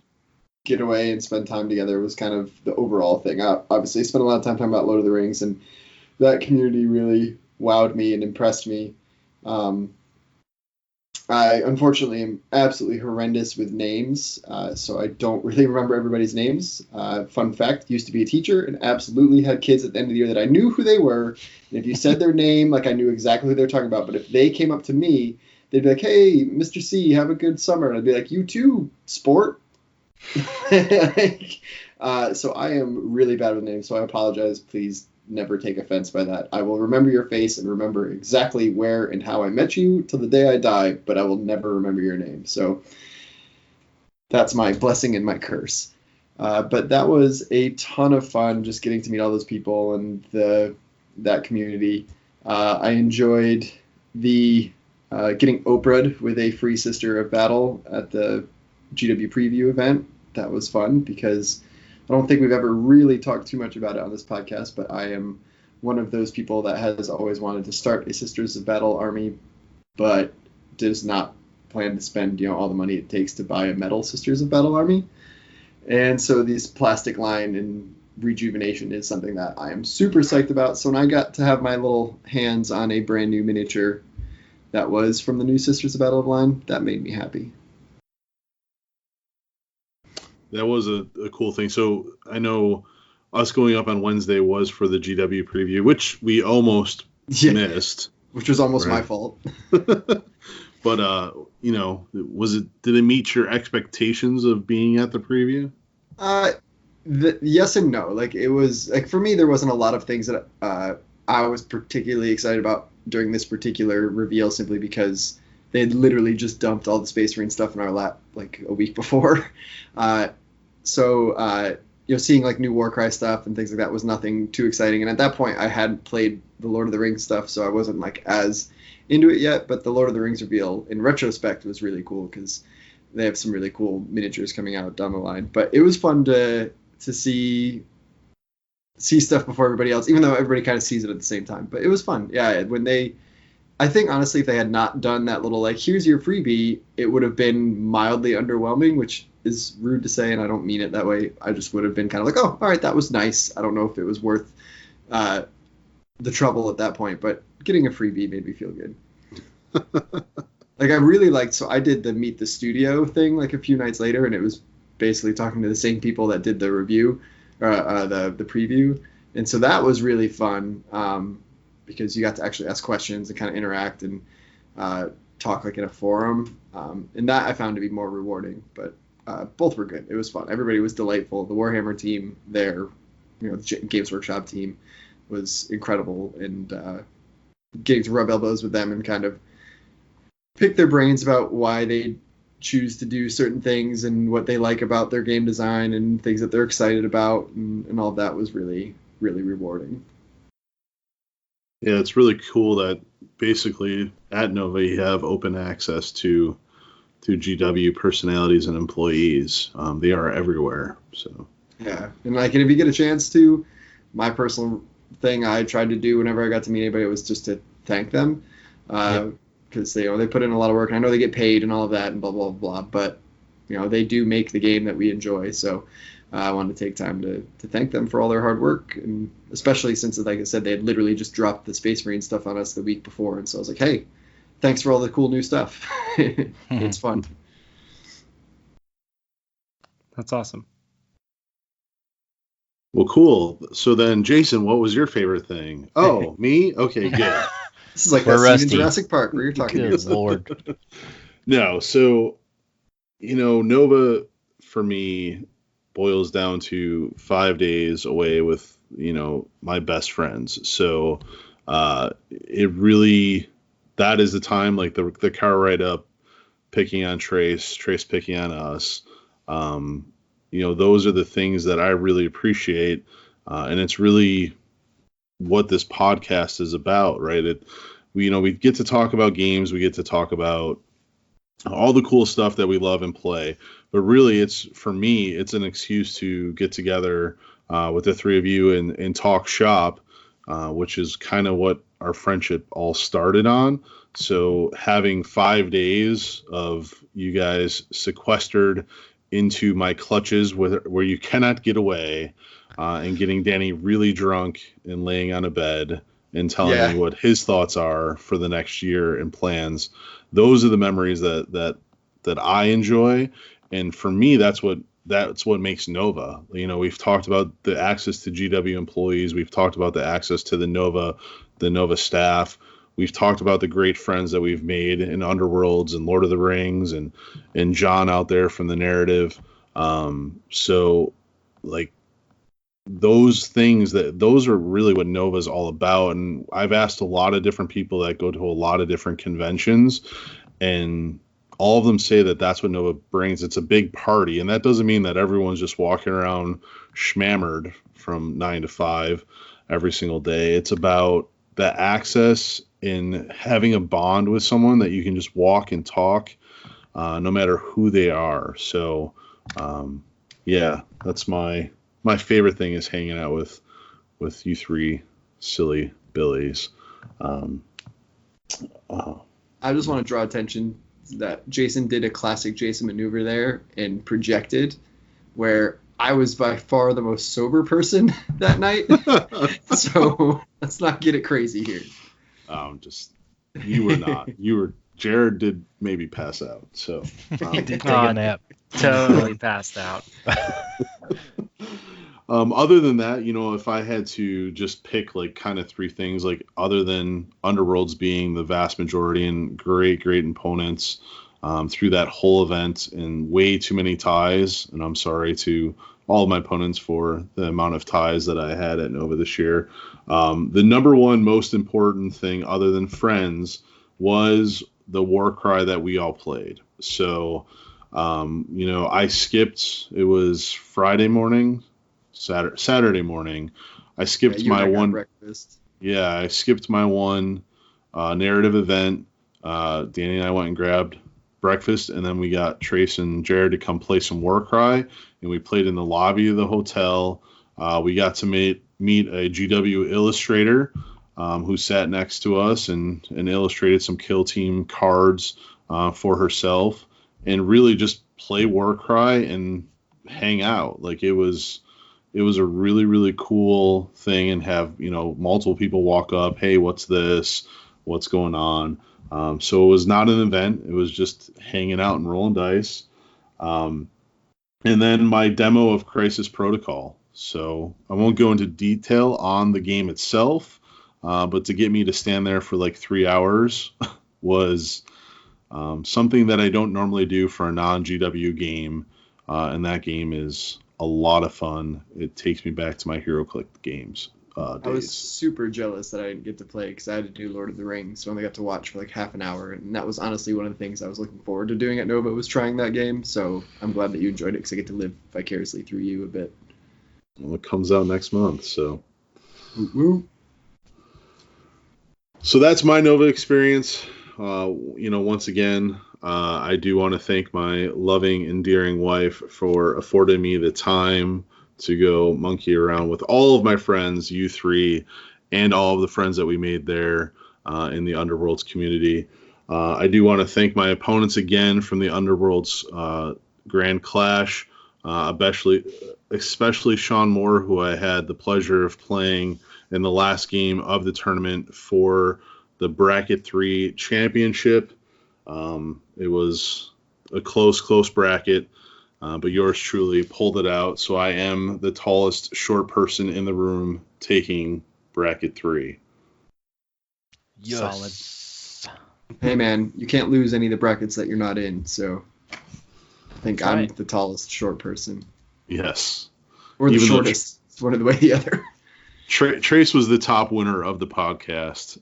get away and spend time together. It was kind of the overall thing. I obviously spent a lot of time talking about Lord of the Rings, and that community really wowed me and impressed me. I unfortunately am absolutely horrendous with names, so I don't really remember everybody's names. Fun fact, used to be a teacher and absolutely had kids at the end of the year that I knew who they were. And if you said their name, like I knew exactly who they were talking about. But if they came up to me, they'd be like, hey, Mr. C, have a good summer. And I'd be like, you too, sport. So I am really bad with names, so I apologize. Please never take offense by that. I will remember your face and remember exactly where and how I met you till the day I die, but I will never remember your name. So that's my blessing and my curse. But that was a ton of fun, just getting to meet all those people and that community. I enjoyed the getting Oprah'd with a free Sister of Battle at the GW preview event. That was fun because I don't think we've ever really talked too much about it on this podcast, but I am one of those people that has always wanted to start a Sisters of Battle army, but does not plan to spend all the money it takes to buy a metal Sisters of Battle army. And so this plastic line and rejuvenation is something that I am super psyched about. So when I got to have my little hands on a brand new miniature that was from the new Sisters of Battle line, that made me happy. That was a cool thing. So I know us going up on Wednesday was for the GW preview, which we almost missed. Which was almost my fault. But, did it meet your expectations of being at the preview? Yes and no. Like, it was, like, for me, there wasn't a lot of things that I was particularly excited about during this particular reveal, simply because they had literally just dumped all the Space Marine stuff in our lap like a week before. Seeing like new Warcry stuff and things like that was nothing too exciting. And at that point, I hadn't played the Lord of the Rings stuff, so I wasn't like as into it yet. But the Lord of the Rings reveal, in retrospect, was really cool because they have some really cool miniatures coming out down the line. But it was fun to see stuff before everybody else, even though everybody kind of sees it at the same time. But it was fun. Yeah, I think, honestly, if they had not done that little, like, here's your freebie, it would have been mildly underwhelming, which is rude to say, and I don't mean it that way. I just would have been kind of like, oh, all right, that was nice. I don't know if it was worth the trouble at that point, but getting a freebie made me feel good. Like, I really liked, so I did the Meet the Studio thing, like, a few nights later, and it was basically talking to the same people that did the review, the preview, and so that was really fun. Because you got to actually ask questions and kind of interact and talk like in a forum. And that I found to be more rewarding, but both were good. It was fun. Everybody was delightful. The Warhammer team there, the Games Workshop team was incredible, and getting to rub elbows with them and kind of pick their brains about why they choose to do certain things and what they like about their game design and things that they're excited about, and all of that was really, really rewarding. Yeah, it's really cool that basically at Nova you have open access to GW personalities and employees. They are everywhere. So yeah, and like, and if you get a chance to, my personal thing I tried to do whenever I got to meet anybody was just to thank them, because they put in a lot of work. And I know they get paid and all of that and blah blah blah, but they do make the game that we enjoy. So I wanted to take time to thank them for all their hard work, and especially since, like I said, they had literally just dropped the Space Marine stuff on us the week before, and so I was like, hey, thanks for all the cool new stuff. It's fun. That's awesome. Well, cool. So then, Jason, what was your favorite thing? Oh, me? Okay, good. This is like that scene in Jurassic Park where you're talking to yourself. Lord. No, so, Nova, for me, boils down to 5 days away with, my best friends. So it really, that is the time, like the car ride up, picking on Trace picking on us. Those are the things that I really appreciate. And it's really what this podcast is about, right? We get to talk about games. We get to talk about all the cool stuff that we love and play. But really, for me, it's an excuse to get together with the three of you and talk shop, which is kind of what our friendship all started on. So having 5 days of you guys sequestered into my clutches where you cannot get away, and getting Danny really drunk and laying on a bed and telling me what his thoughts are for the next year and plans. Those are the memories that I enjoy. And for me, that's what makes Nova. We've talked about the access to GW employees. We've talked about the access to the Nova staff. We've talked about the great friends that we've made in Underworlds and Lord of the Rings and John out there from the narrative. So like those are really what Nova's all about. And I've asked a lot of different people that go to a lot of different conventions, and all of them say that that's what Nova brings. It's a big party, and that doesn't mean that everyone's just walking around schmammered from 9 to 5 every single day. It's about the access in having a bond with someone that you can just walk and talk, no matter who they are. So, that's my favorite thing is hanging out with you three silly billies. I just want to draw attention that Jason did a classic Jason maneuver there and projected, where I was by far the most sober person that night. So let's not get it crazy here. You were not. Jared did maybe pass out. So he did take a nap. Totally passed out. Other than that, if I had to just pick like kind of three things, like other than Underworlds being the vast majority and great opponents through that whole event and way too many ties, and I'm sorry to all of my opponents for the amount of ties that I had at Nova this year. The number one most important thing other than friends was the war cry that we all played. So, I skipped, it was Friday morning, Saturday morning. I skipped my one breakfast. Yeah, I skipped my one narrative event. Danny and I went and grabbed breakfast, and then we got Trace and Jared to come play some Warcry, and we played in the lobby of the hotel. We got to meet a GW illustrator who sat next to us and illustrated some Kill Team cards for herself, and really just play Warcry and hang out. Like it was a really, really cool thing, and have, multiple people walk up, hey, what's this? What's going on? So it was not an event. It was just hanging out and rolling dice. And then my demo of Crisis Protocol. So I won't go into detail on the game itself, but to get me to stand there for like 3 hours was something that I don't normally do for a non-GW game. And that game is a lot of fun. It takes me back to my HeroClick games. I was super jealous that I didn't get to play because I had to do Lord of the Rings, so I only got to watch for like half an hour, and that was honestly one of the things I was looking forward to doing at Nova, was trying that game. So I'm glad that you enjoyed it because I get to live vicariously through you a bit. Well, it comes out next month, so. Woo-woo. So that's my Nova experience. Once again, I do want to thank my loving, endearing wife for affording me the time to go monkey around with all of my friends, you three, and all of the friends that we made there in the Underworlds community. I do want to thank my opponents again from the Underworlds Grand Clash, especially Sean Moore, who I had the pleasure of playing in the last game of the tournament for the Bracket 3 Championship. It was a close bracket. But yours truly pulled it out, so I am the tallest short person in the room taking bracket 3. Solid. Hey man, you can't lose any of the brackets that you're not in, so I think I'm the tallest short person. Yes. Or the shortest. It's one of the way or the other. Trace was the top winner of the podcast,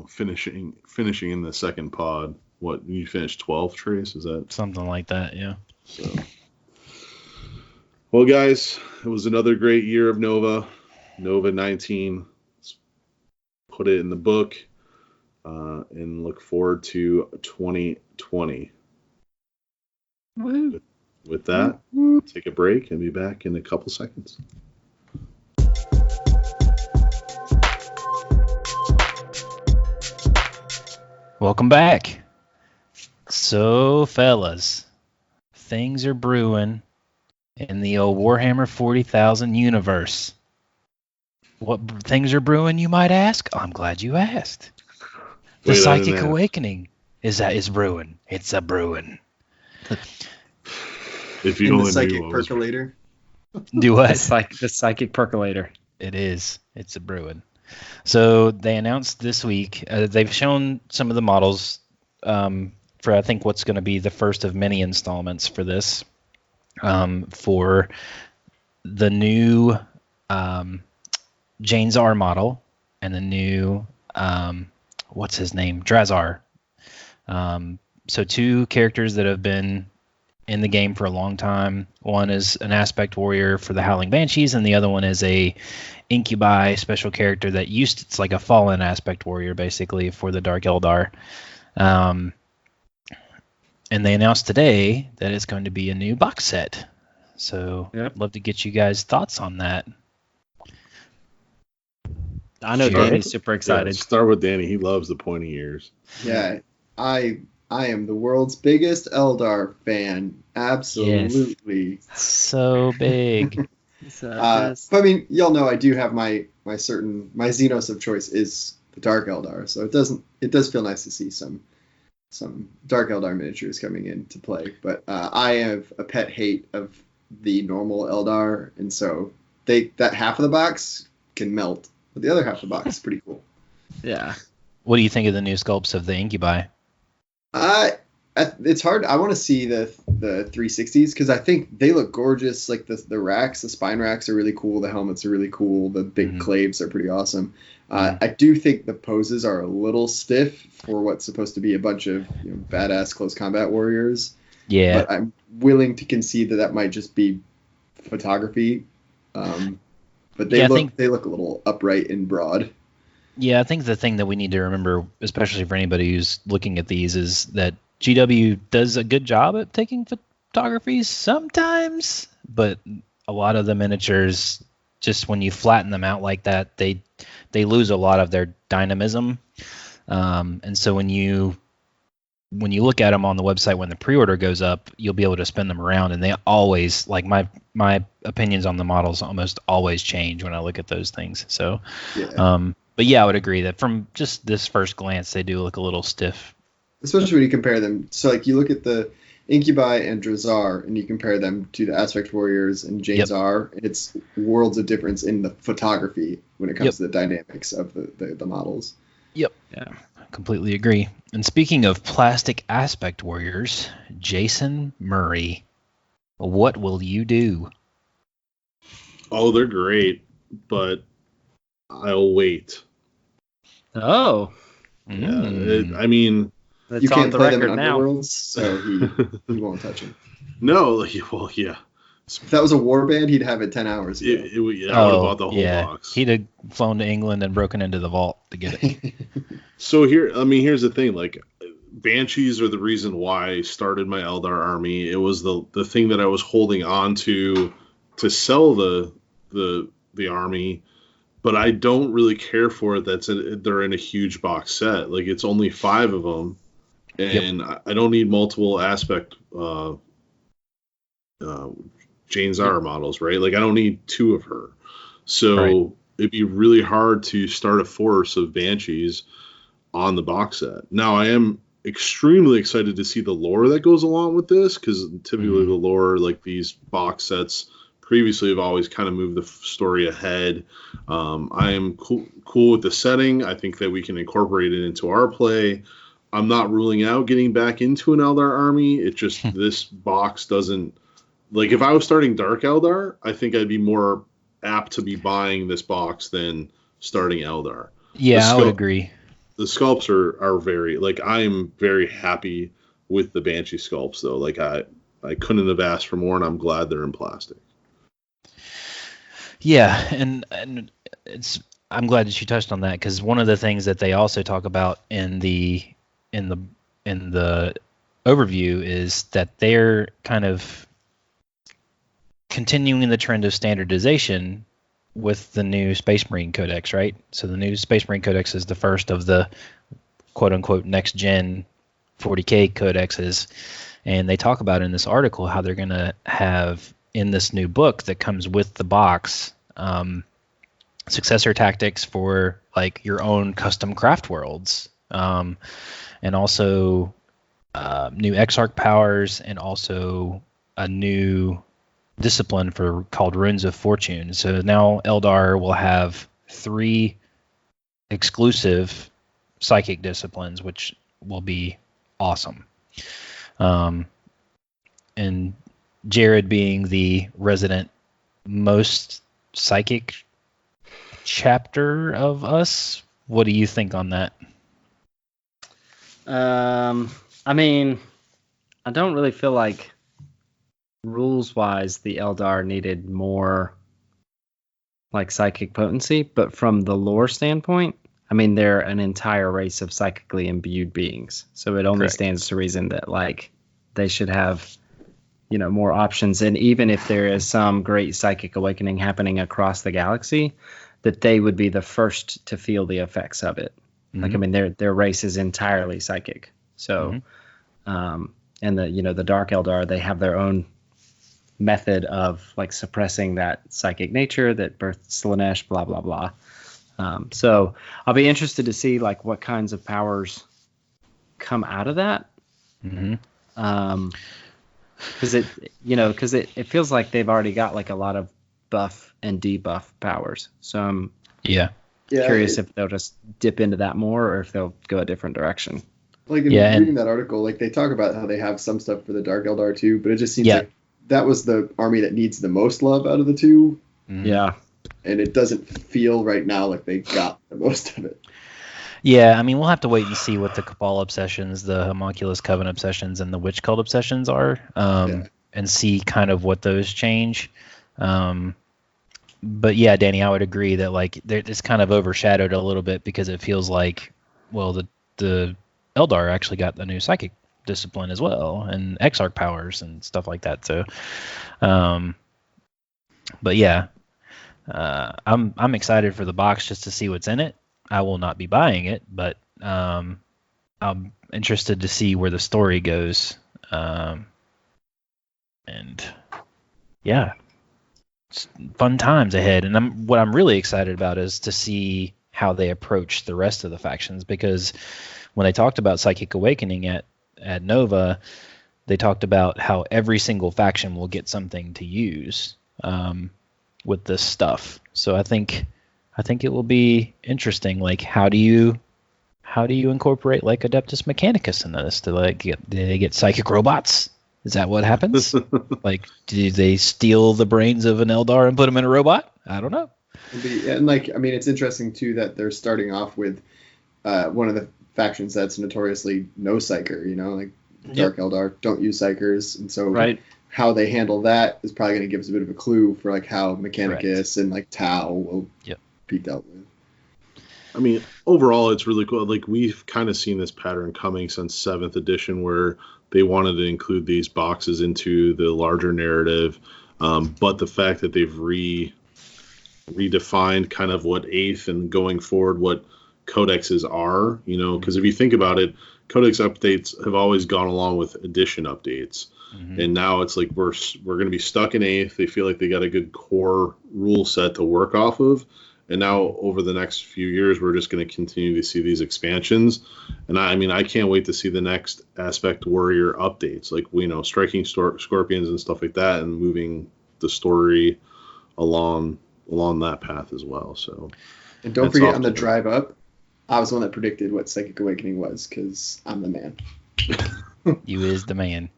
finishing in the second pod. What, you finished 12th, Trace? Is that something like that? Yeah. So. Well, guys, it was another great year of Nova 19. Let's put it in the book and look forward to 2020. Woo. With that, take a break and be back in a couple seconds. Welcome back. So, fellas, things are brewing in the old Warhammer 40,000 universe. What things are brewing, you might ask? I'm glad you asked. The Psychic Awakening is brewing. It's a brewing. If you in the Psychic Percolator. Do what? The Psychic Percolator. It is. It's a brewing. So they announced this week, they've shown some of the models for I think what's going to be the first of many installments for this. For the new Jane Czar model and the new, what's his name? Drazar. So two characters that have been in the game for a long time. One is an aspect warrior for the Howling Banshees, and the other one is a Incubi special character that it's like a fallen aspect warrior basically for the Dark Eldar. And they announced today that it's going to be a new box set. So I'd love to get you guys' thoughts on that. I know Danny's super excited. Yeah, start with Danny. He loves the pointy ears. Yeah, I am the world's biggest Eldar fan. Absolutely. Yes. So big. I mean, y'all know I do have my Xenos of choice is the Dark Eldar, so it does feel nice to see some Dark Eldar miniatures coming into play. But I have a pet hate of the normal Eldar, and so that half of the box can melt, but the other half of the box is pretty cool. Yeah. What do you think of the new sculpts of the Incubi? It's hard. I want to see the 360s because I think they look gorgeous. Like the racks, the spine racks are really cool. The helmets are really cool. The big claves are pretty awesome. I do think the poses are a little stiff for what's supposed to be a bunch of badass close combat warriors. Yeah. But I'm willing to concede that might just be photography. But they look a little upright and broad. Yeah, I think the thing that we need to remember, especially for anybody who's looking at these, is that GW does a good job at taking photographies sometimes, but a lot of the miniatures, just when you flatten them out like that, they lose a lot of their dynamism. And so when you look at them on the website when the pre-order goes up, you'll be able to spin them around, and they always, like my opinions on the models almost always change when I look at those things. So, but yeah, I would agree that from just this first glance, they do look a little stiff. Especially when you compare them. So, like, you look at the Incubi and Drazar, and you compare them to the Aspect Warriors and Jane Czar, and it's worlds of difference in the photography when it comes to the dynamics of the models. Yep. Yeah, I completely agree. And speaking of plastic Aspect Warriors, Jason Murray, what will you do? Oh, they're great, but I'll wait. Oh, Yeah, I mean, it's You on can't the play them record in now. Underworlds, so he won't touch him. no, well, yeah. If that was a warband, he'd have it 10 hours ago. I would have bought the whole box. He'd have flown to England and broken into the vault to get it. So here's the thing. Like, Banshees are the reason why I started my Eldar army. It was the thing that I was holding on to sell the army, but I don't really care for it. They're in a huge box set. Like, it's only 5 of them, and I don't need multiple aspect Jane Zara models, right? Like, I don't need 2 of her. So it'd be really hard to start a force of Banshees on the box set. Now, I am extremely excited to see the lore that goes along with this, because typically the lore, like these box sets previously, have always kind of moved the story ahead. I am cool with the setting. I think that we can incorporate it into our play. I'm not ruling out getting back into an Eldar army. It just this box doesn't. Like, if I was starting Dark Eldar, I think I'd be more apt to be buying this box than starting Eldar. Yeah, I would agree. The sculpts are very, like, I am very happy with the Banshee sculpts, though. Like, I couldn't have asked for more, and I'm glad they're in plastic. Yeah, and I'm glad that you touched on that, because one of the things that they also talk about in the overview is that they're kind of continuing the trend of standardization with the new Space Marine Codex, right? So the new Space Marine Codex is the first of the quote-unquote next-gen 40K codexes, and they talk about in this article how they're going to have, in this new book that comes with the box, successor tactics for, like, your own custom craft worlds, and also new Exarch powers, and also a new discipline called Runes of Fortune. So now Eldar will have 3 exclusive psychic disciplines, which will be awesome. And Jared, being the resident most psychic chapter of us, what do you think on that? I mean, I don't really feel like rules-wise the Eldar needed more, like, psychic potency, but from the lore standpoint, I mean, they're an entire race of psychically imbued beings, so it only stands to reason that, like, they should have, more options. And even if there is some great psychic awakening happening across the galaxy, that they would be the first to feel the effects of it. Mm-hmm. Like, I mean, their race is entirely psychic. So, and the Dark Eldar, they have their own method of, like, suppressing that psychic nature that birthed Slaanesh, blah blah blah. So I'll be interested to see, like, what kinds of powers come out of that. Because it feels like they've already got, like, a lot of buff and debuff powers. So I'm curious if they'll just dip into that more, or if they'll go a different direction. Like, in reading that article, like, they talk about how they have some stuff for the Dark Eldar too, but it just seems like that was the army that needs the most love out of the 2. Yeah. And it doesn't feel right now like they got the most of it. Yeah, I mean, we'll have to wait and see what the Cabal obsessions, the Homunculus Coven obsessions, and the Witch Cult obsessions are, and see kind of what those change. But yeah, Danny, I would agree that, like, it's kind of overshadowed a little bit, because it feels like, well, the Eldar actually got the new psychic discipline as well, and Exarch powers and stuff like that. So, but yeah, I'm excited for the box just to see what's in it. I will not be buying it, but I'm interested to see where the story goes. And yeah, it's fun times ahead. And what I'm really excited about is to see how they approach the rest of the factions, because when they talked about Psychic Awakening at Nova, they talked about how every single faction will get something to use with this stuff. So I think it will be interesting. Like, how do you incorporate, like, Adeptus Mechanicus in this? Do they get psychic robots? Is that what happens? Like, do they steal the brains of an Eldar and put them in a robot? I don't know. And like, I mean, it's interesting too that they're starting off with one of the factions that's notoriously no psyker. You know, like Dark Eldar don't use psychers, and so how they handle that is probably going to give us a bit of a clue for like how Mechanicus and like Tau will be dealt with. I mean, overall, it's really cool. Like, we've kind of seen this pattern coming since 7th edition, where they wanted to include these boxes into the larger narrative, but the fact that they've redefined kind of what 8th and going forward what codexes are, you know, because if you think about it, codex updates have always gone along with edition updates. And now it's like we're going to be stuck in 8th. They feel like they got a good core rule set to work off of. And now over the next few years, we're just going to continue to see these expansions. And I mean, I can't wait to see the next Aspect Warrior updates, like, you know, striking scorpions and stuff like that, and moving the story along that path as well. So, and don't forget on the drive up, I was the one that predicted what Psychic Awakening was, because I'm the man. You is the man.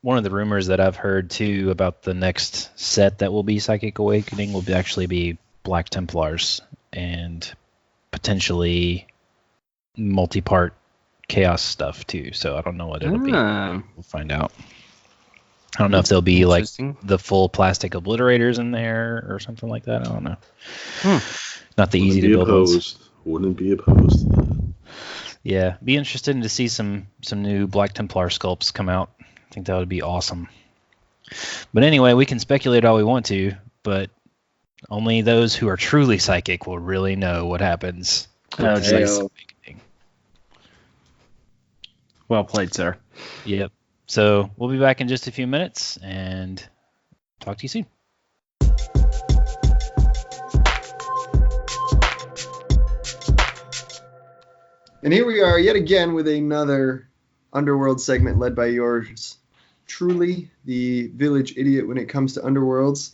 One of the rumors that I've heard too about the next set that will be Psychic Awakening will actually be Black Templars and potentially multi-part Chaos stuff too. So I don't know what it'll be. We'll find out. I don't know if there'll be like the full plastic obliterators in there or something like that. I don't know. Not the easy to build ones. Wouldn't be opposed to that. Yeah, be interested to see some new Black Templar sculpts come out. I think that would be awesome. But anyway, we can speculate all we want to, but only those who are truly psychic will really know what happens. Well played, sir. Yep. So we'll be back in just a few minutes and talk to you soon. And here we are yet again with another Underworld segment led by yours truly, the village idiot when it comes to Underworlds.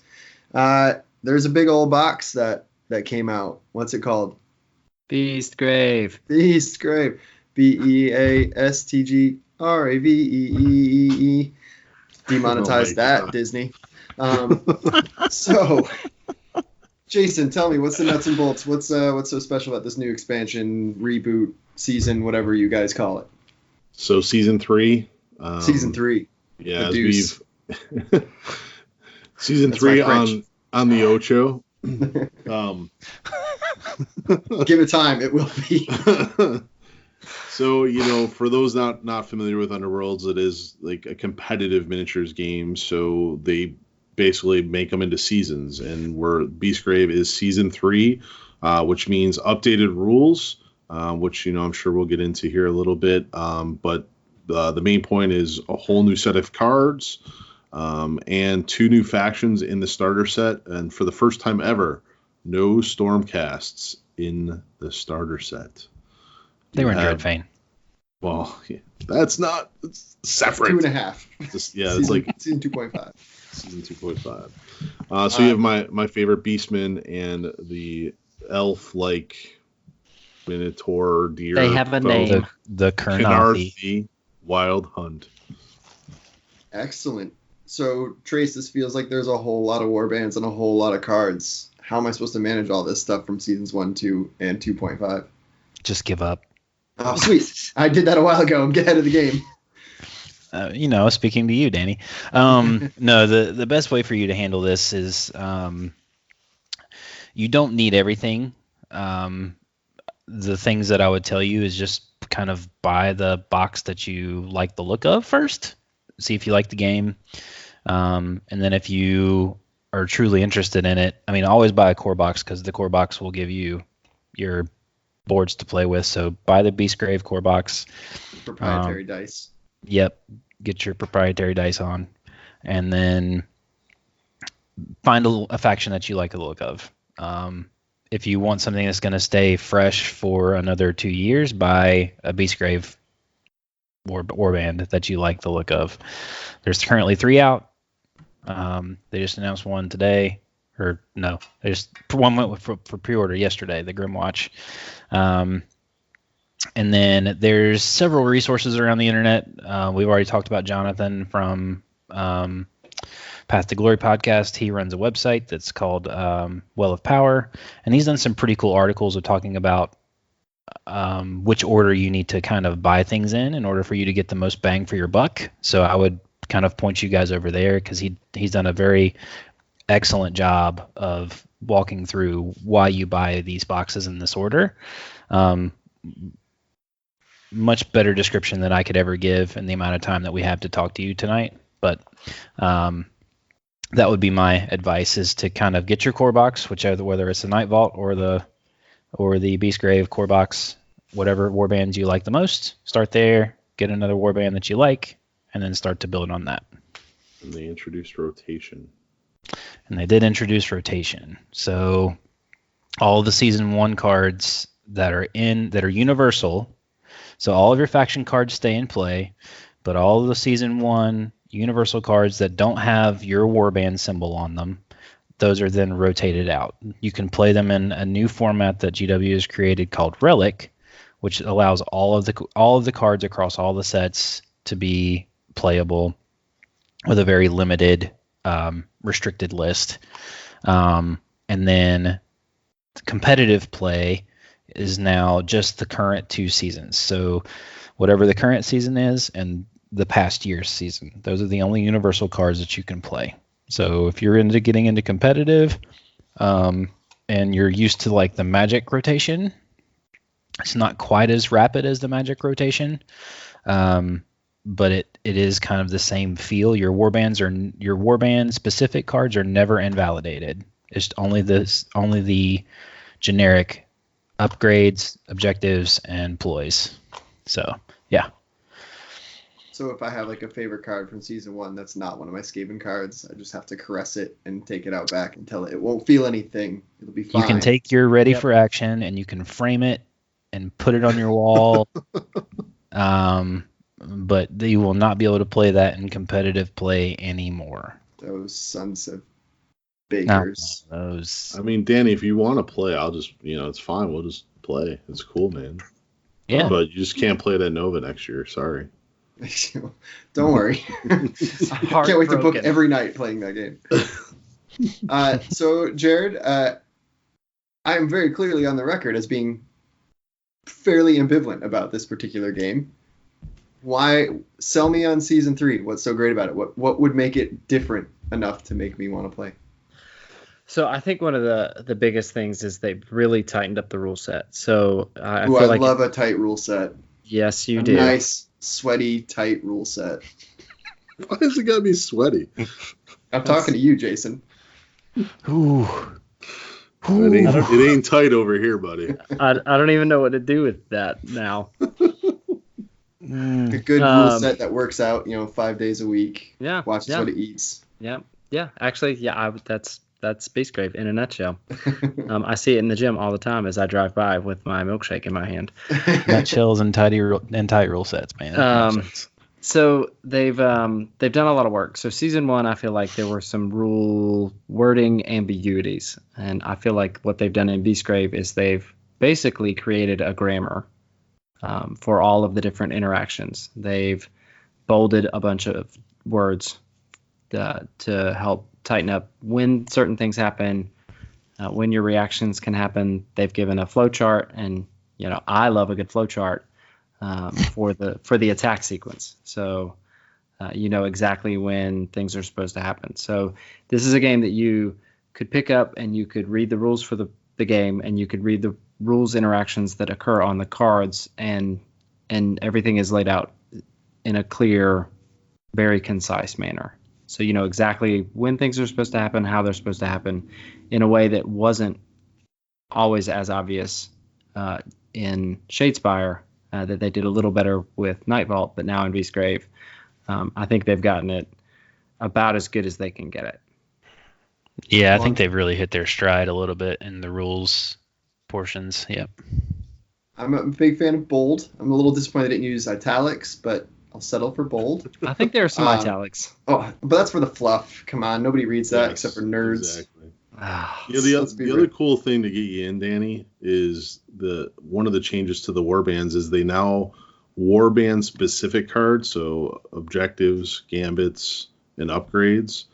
There's a big old box that came out. What's it called? Beastgrave. Beastgrave. Beastgrave. Demonetize that, God. Disney. So, Jason, tell me, what's the nuts and bolts? What's so special about this new expansion, reboot, season, whatever you guys call it? So season 3. Season 3. Yeah, we've season 3 on the Ocho. Give it time, it will be. So, you know, for those not familiar with Underworlds, it is like a competitive miniatures game. So they basically make them into seasons, and Beastgrave is season 3, which means updated rules, which, you know, I'm sure we'll get into here a little bit. But the main point is a whole new set of cards, and 2 new factions in the starter set. And for the first time ever, no Stormcasts in the starter set. They were in Dreadfane. Well, yeah, it's separate. 2.5. It's like season 2.5. Season 2.5. So you have my favorite Beastman and the elf-like Minotaur deer. They have a name. The Kernarthi Wild Hunt. Excellent. So, Trace, this feels like there's a whole lot of warbands and a whole lot of cards. How am I supposed to manage all this stuff from seasons 1, 2, and 2.5? Just give up. Oh, sweet. I did that a while ago. Get ahead of the game. You know, speaking to you, Danny. No, the best way for you to handle this is you don't need everything. The things that I would tell you is just kind of buy the box that you like the look of first. See if you like the game. And then if you are truly interested in it, I mean, always buy a core box, because the core box will give you your boards to play with. So buy the Beastgrave core box. Proprietary dice. Yep. Get your proprietary dice on. And then find a faction that you like the look of. If you want something that's going to stay fresh for another 2 years, buy a Beastgrave warband that you like the look of. There's currently 3 out. They just announced one today. Or no, one went for pre-order yesterday, the Grimwatch. And then there's several resources around the internet. We've already talked about Jonathan from Path to Glory podcast. He runs a website that's called Well of Power, and he's done some pretty cool articles of talking about which order you need to kind of buy things in order for you to get the most bang for your buck. So I would kind of point you guys over there because he's done a very excellent job of walking through why you buy these boxes in this order. Much better description than I could ever give in the amount of time that we have to talk to you tonight. But that would be my advice, is to kind of get your core box, whether it's the Night Vault or the Beastgrave core box, whatever warbands you like the most. Start there, get another warband that you like, and then start to build on that. And they introduced rotation. And they did introduce rotation. So all the season 1 cards that are universal. So all of your faction cards stay in play, but all of the season 1 universal cards that don't have your warband symbol on them, those are then rotated out. You can play them in a new format that GW has created called Relic, which allows all of the cards across all the sets to be playable with a very limited, restricted list. And then competitive play is now just the current 2 seasons. So whatever the current season is and the past year's season, those are the only universal cards that you can play. So if you're into getting into competitive, and you're used to like the Magic rotation, it's not quite as rapid as the Magic rotation, but it is kind of the same feel. Your warband specific cards are never invalidated. It's only the generic upgrades, objectives, and ploys. So yeah. So if I have like a favorite card from season 1 that's not one of my Skaven cards, I just have to caress it and take it out back until it won't feel anything. It'll be fine. You can take your ready for action and you can frame it and put it on your wall. But you will not be able to play that in competitive play anymore. Those sons of bakers. Those. I mean, Danny, if you want to play, I'll just, it's fine. We'll just play. It's cool, man. Yeah. But you just can't play it at Nova next year. Sorry. Don't worry. Can't wait to book every night playing that game. So, Jared, I am very clearly on the record as being fairly ambivalent about this particular game. Why sell me on season 3? What's so great about it? What would make it different enough to make me want to play? So I think one of the biggest things is they've really tightened up the rule set. So I feel I like love a tight rule set. Yes, you do. Nice, sweaty, tight rule set. Why does it gotta be sweaty? I'm talking to you, Jason. Ooh. It ain't tight over here, buddy. I don't even know what to do with that now. A good rule set that works out, 5 days a week. Yeah. Watches what it eats. Yeah. Yeah. Actually, yeah. That's Beastgrave in a nutshell. I see it in the gym all the time as I drive by with my milkshake in my hand. Nutshells and tight rule sets, man. So they've done a lot of work. So season 1, I feel like there were some rule wording ambiguities, and I feel like what they've done in Beastgrave is they've basically created a grammar for all of the different interactions. They've bolded a bunch of words to help tighten up when certain things happen, when your reactions can happen. They've given a flow chart, and I love a good flow chart for the attack sequence. So exactly when things are supposed to happen. So this is a game that you could pick up and you could read the rules for the game, and you could read the rules interactions that occur on the cards, and everything is laid out in a clear, very concise manner. So you know exactly when things are supposed to happen, how they're supposed to happen, in a way that wasn't always as obvious in Shadespire, that they did a little better with Night Vault, but now in Beastgrave, I think they've gotten it about as good as they can get it. Yeah, I think they've really hit their stride a little bit in the rules portions. Yep. I'm a big fan of bold. I'm a little disappointed they didn't use italics, but I'll settle for bold. I think there are some italics. Oh, but that's for the fluff. Come on, nobody reads that except for nerds. Exactly. The other cool thing to get you in, Danny, is one of the changes to the warbands is they now warband specific cards, so objectives, gambits, and upgrades,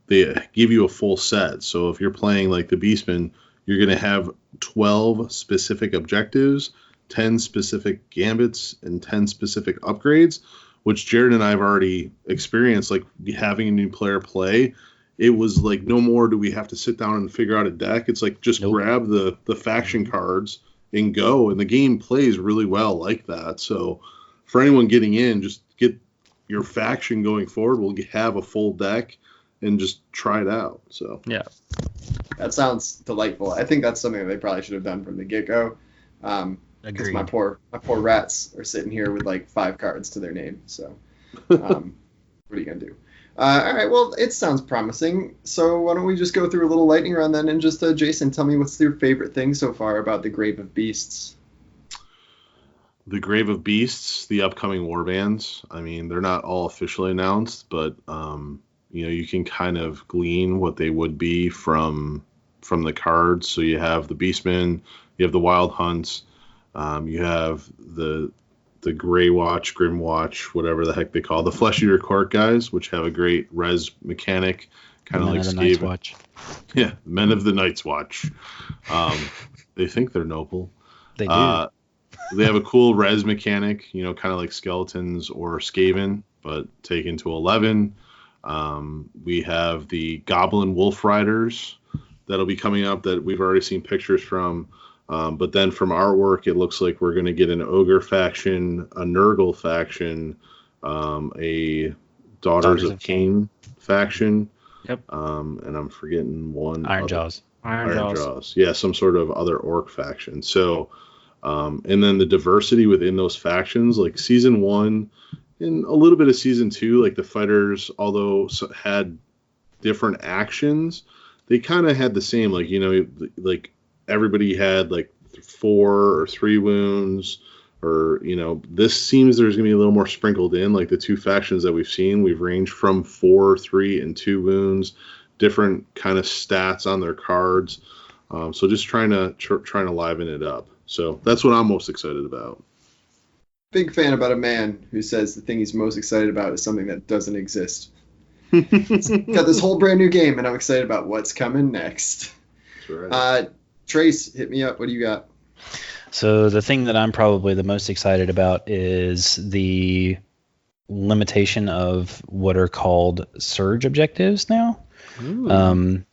they give you a full set. So if you're playing like the Beastman, you're going to have 12 specific objectives, 10 specific gambits, and 10 specific upgrades, which Jared and I have already experienced. Like having a new player play, it was like no more do we have to sit down and figure out a deck. It's like just grab the faction cards and go, and the game plays really well like that. So for anyone getting in, just get your faction going forward. We'll have a full deck and just try it out. So yeah, that sounds delightful. I think that's something that they probably should have done from the get-go. Because my poor rats are sitting here with like 5 cards to their name. So what are you gonna do? All right, well, it sounds promising. So why don't we just go through a little lightning round then, and just Jason, tell me what's your favorite thing so far about the Grave of Beasts? The Grave of Beasts, the upcoming warbands. I mean, they're not all officially announced, but you can kind of glean what they would be from the cards. So you have the Beastmen, you have the Wild Hunts, you have the Grey Watch, Grim Watch, whatever the heck they call the Flesh Eater Court guys, which have a great res mechanic, kind of like Night's Watch. Yeah, Men of the Night's Watch. They think they're noble. They do. They have a cool res mechanic, kind of like Skeletons or Skaven, but taken to 11. We have the Goblin Wolf Riders that'll be coming up that we've already seen pictures from. But then from artwork, it looks like we're going to get an Ogre faction, a Nurgle faction, a Daughters of Cain faction. Yep. And I'm forgetting one. Ironjaws. Ironjaws. Yeah, some sort of other orc faction. So, and then the diversity within those factions, like season 1 and a little bit of season 2, like the fighters, although had different actions, they kind of had the same, like everybody had like 4 or 3 wounds, or this seems there's gonna be a little more sprinkled in. Like the 2 factions that we've seen, we've ranged from 4, 3, and 2 wounds, different kind of stats on their cards. So just trying to liven it up. So that's what I'm most excited about. Big fan about a man who says the thing he's most excited about is something that doesn't exist. Got this whole brand new game, and I'm excited about what's coming next. That's right. Trace, hit me up. What do you got? So the thing that I'm probably the most excited about is the limitation of what are called surge objectives now. So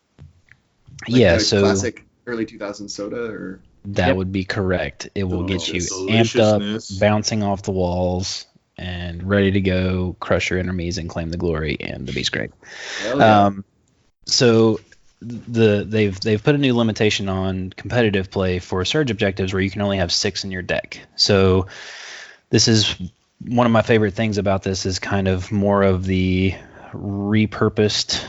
classic early 2000s soda, or that would be correct. It will get you amped up, bouncing off the walls, and ready to go crush your enemies and claim the glory and the Beastgrave. Yeah. So they've put a new limitation on competitive play for surge objectives where you can only have 6 in your deck. So this is one of my favorite things about this, is kind of more of the repurposed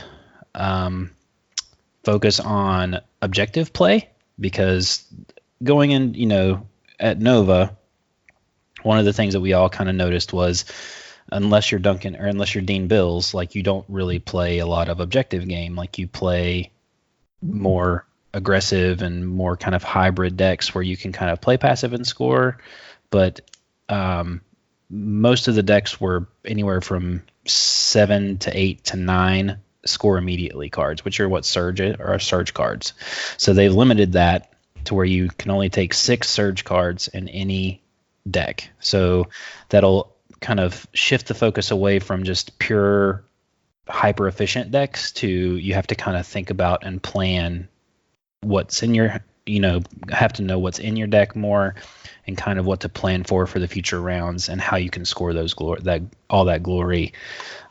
focus on objective play, because going in, at Nova, one of the things that we all kind of noticed was, unless you're Duncan or unless you're Dean Bills, like, you don't really play a lot of objective game. Like, you play more aggressive and more kind of hybrid decks where you can kind of play passive and score. But most of the decks were anywhere from 7 to 8 to 9 score immediately cards, which are what surge cards. So they've limited that to where you can only take 6 surge cards in any deck. So that'll kind of shift the focus away from just pure hyper efficient decks to, you have to kind of think about and plan what's in your, have to know what's in your deck more, and kind of what to plan for the future rounds, and how you can score those all that glory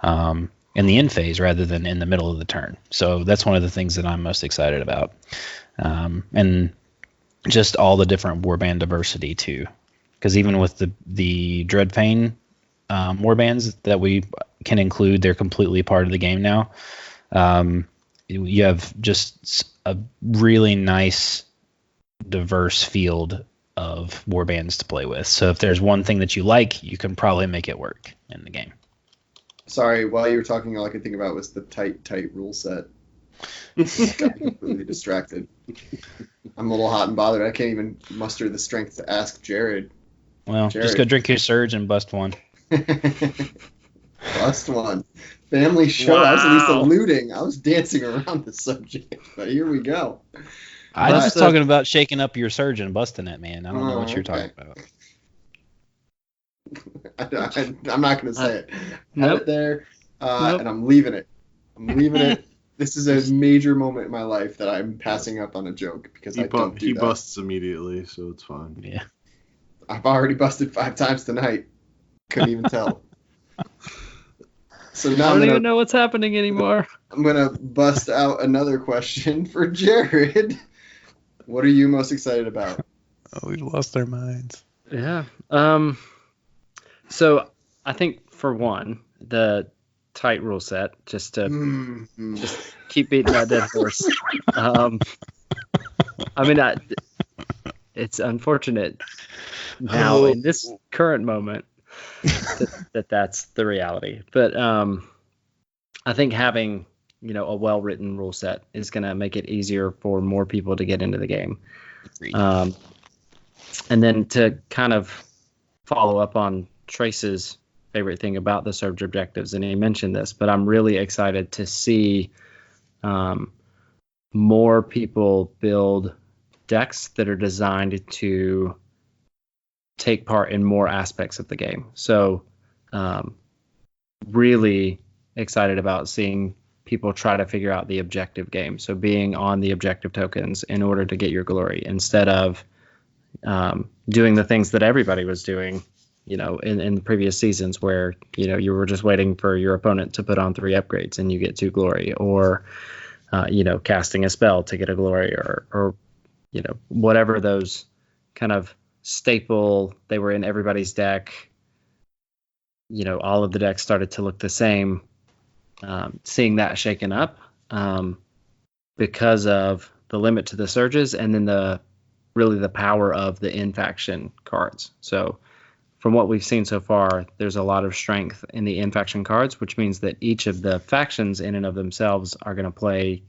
in the end phase rather than in the middle of the turn. So that's one of the things that I'm most excited about, and just all the different warband diversity too. Because even with the Dreadfane warbands that we can include, they're completely part of the game now. You have just a really nice, diverse field of warbands to play with. So if there's one thing that you like, you can probably make it work in the game. Sorry, while you were talking, all I could think about was the tight rule set. Got me completely distracted. I'm a little hot and bothered. I can't even muster the strength to ask Jared. Well, just go drink your surge and bust one. Bust bust one. Family show. Wow. I was at least alluding. I was dancing around the subject, but here we go. I was talking about shaking up your surge and busting it, man. I don't know what you're talking about. I'm not going to say it. Nope. Have it there, and I'm leaving it. This is a major moment in my life that I'm passing up on a joke because I don't do that. He busts immediately, so it's fine. Yeah. I've already busted 5 times tonight. Couldn't even tell. So now I don't even know what's happening anymore. I'm going to bust out another question for Jared. What are you most excited about? Oh, we've lost our minds. Yeah. So I think for one, the tight rule set, just to just keep beating that dead horse. I mean, it's unfortunate now in this current moment that's the reality. But I think having, a well-written rule set is going to make it easier for more people to get into the game. And then to kind of follow up on Trace's favorite thing about the surge objectives, and he mentioned this, but I'm really excited to see more people build decks that are designed to take part in more aspects of the game. So really excited about seeing people try to figure out the objective game. So being on the objective tokens in order to get your glory instead of doing the things that everybody was doing, in the previous seasons where, you were just waiting for your opponent to put on 3 upgrades and you get 2 glory, or, casting a spell to get a glory, or whatever those kind of staple, they were in everybody's deck. All of the decks started to look the same. Seeing that shaken up because of the limit to the surges, and then the power of the in-faction cards. So from what we've seen so far, there's a lot of strength in the in-faction cards, which means that each of the factions in and of themselves are going to play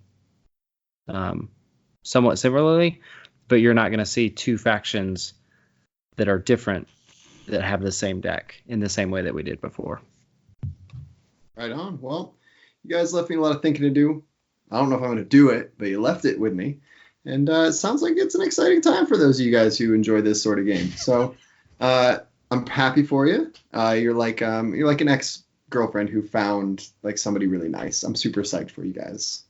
somewhat similarly, but you're not going to see 2 factions that are different that have the same deck in the same way that we did before. Right on. Well, you guys left me a lot of thinking to do. I don't know if I'm going to do it, but you left it with me. And it sounds like it's an exciting time for those of you guys who enjoy this sort of game. So I'm happy for you. You're like an ex-girlfriend who found like somebody really nice. I'm super psyched for you guys.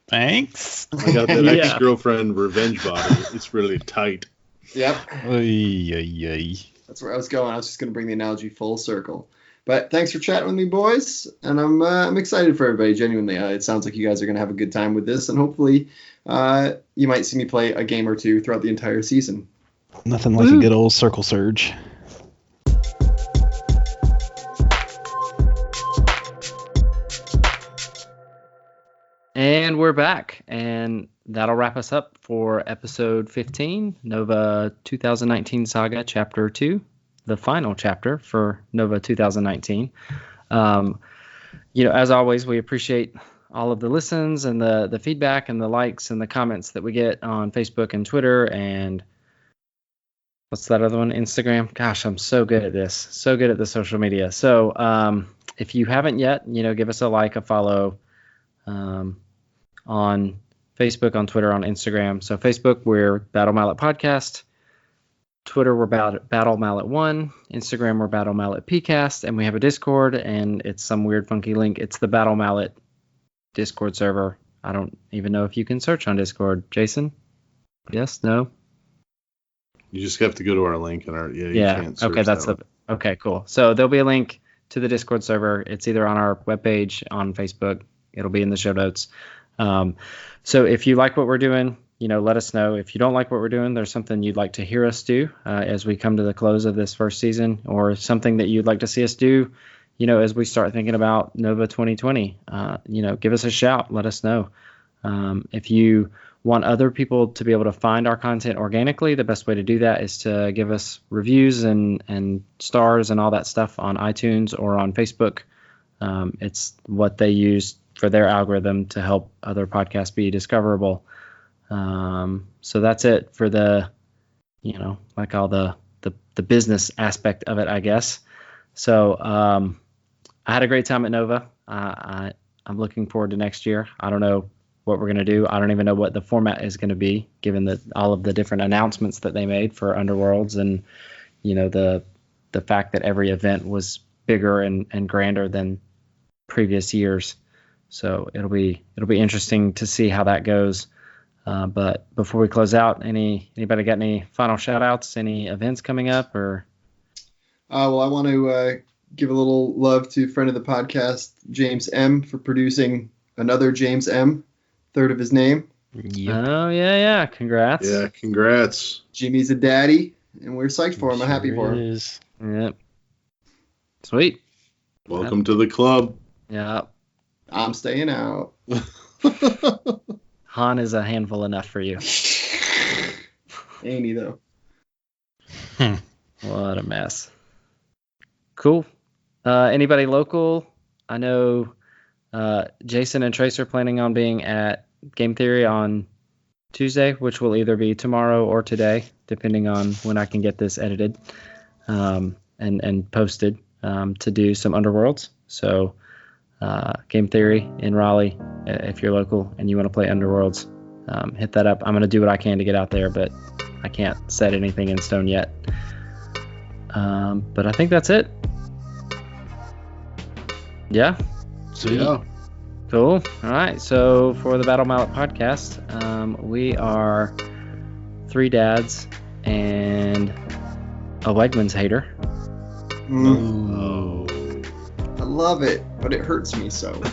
Thanks. I got that ex-girlfriend revenge body. It's really tight. Yep. Oy. That's where I was going. I was just going to bring the analogy full circle. But thanks for chatting with me, boys. And I'm excited for everybody, genuinely. It sounds like you guys are going to have a good time with this. And hopefully you might see me play a game or 2 throughout the entire season. Nothing like a good old circle surge. And we're back. And that'll wrap us up for episode 15, Nova 2019 Saga Chapter 2. The final chapter for Nova 2019. As always, we appreciate all of the listens and the feedback and the likes and the comments that we get on Facebook and Twitter and what's that other one? Instagram. Gosh, I'm so good at this. So good at the social media. So if you haven't yet, give us a like, a follow on Facebook, on Twitter, on Instagram. So Facebook, we're Battle Mallet Podcast. Twitter, we're Battle Mallet 1. Instagram, we're Battle Mallet PCast. And we have a Discord, and it's some weird, funky link. It's the Battle Mallet Discord server. I don't even know if you can search on Discord. Jason? Yes? No? You just have to go to our link and you can't search. Okay, that's okay, cool. So there'll be a link to the Discord server. It's either on our webpage, on Facebook. It'll be in the show notes. So if you like what we're doing, let us know. If you don't like what we're doing, there's something you'd like to hear us do as we come to the close of this first season, or something that you'd like to see us do, as we start thinking about Nova 2020. Give us a shout. Let us know. If you want other people to be able to find our content organically, the best way to do that is to give us reviews and stars and all that stuff on iTunes or on Facebook. It's what they use for their algorithm to help other podcasts be discoverable. So that's it for the, all the business aspect of it, I guess. So I had a great time at Nova. I'm looking forward to next year. I don't know what we're going to do. I don't even know what the format is going to be, given that all of the different announcements that they made for Underworlds, and the fact that every event was bigger and grander than previous years. So it'll be interesting to see how that goes. But before we close out, anybody got any final shout outs, any events coming up? Or well, I want to give a little love to friend of the podcast, James M, for producing another James M, third of his name. Yep. Oh yeah, congrats. Yeah, congrats. Jimmy's a daddy, and we're psyched for him. I'm happy for him. Is. Yep. Sweet. Welcome to the club. Yeah. I'm staying out. Han is a handful enough for you. Ain't he though? What a mess. Cool. Anybody local? I know Jason and Trace are planning on being at Game Theory on Tuesday, which will either be tomorrow or today, depending on when I can get this edited and posted to do some Underworlds. So Game Theory in Raleigh, if you're local and you want to play Underworlds, hit that up. I'm going to do what I can to get out there, but I can't set anything in stone yet. But I think that's it. Yeah. Sweet. Yeah. Cool. All right. So for the Battle Mallet podcast, we are 3 dads and a Wegmans hater. Oh. I love it, but it hurts me so.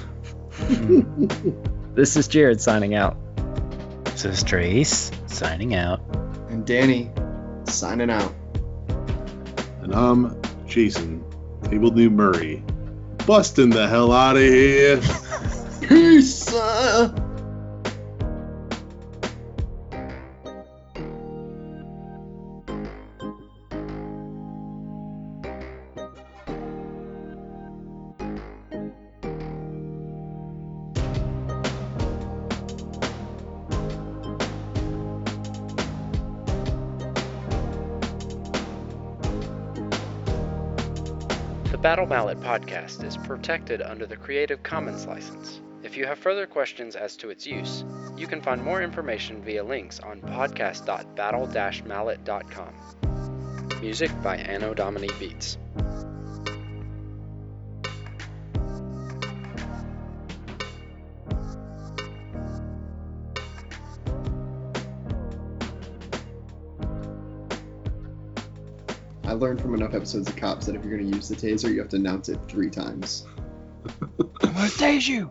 This is Jared signing out. This is Trace signing out. And Danny signing out. And I'm Jason, Table New Murray, busting the hell out of here. Peace. The Battle Mallet podcast is protected under the Creative Commons license. If you have further questions as to its use, you can find more information via links on podcast.battle-mallet.com. Music by Anno Domini Beats. I learned from enough episodes of Cops that if you're going to use the taser, you have to announce it 3 times. I'm gonna tase you.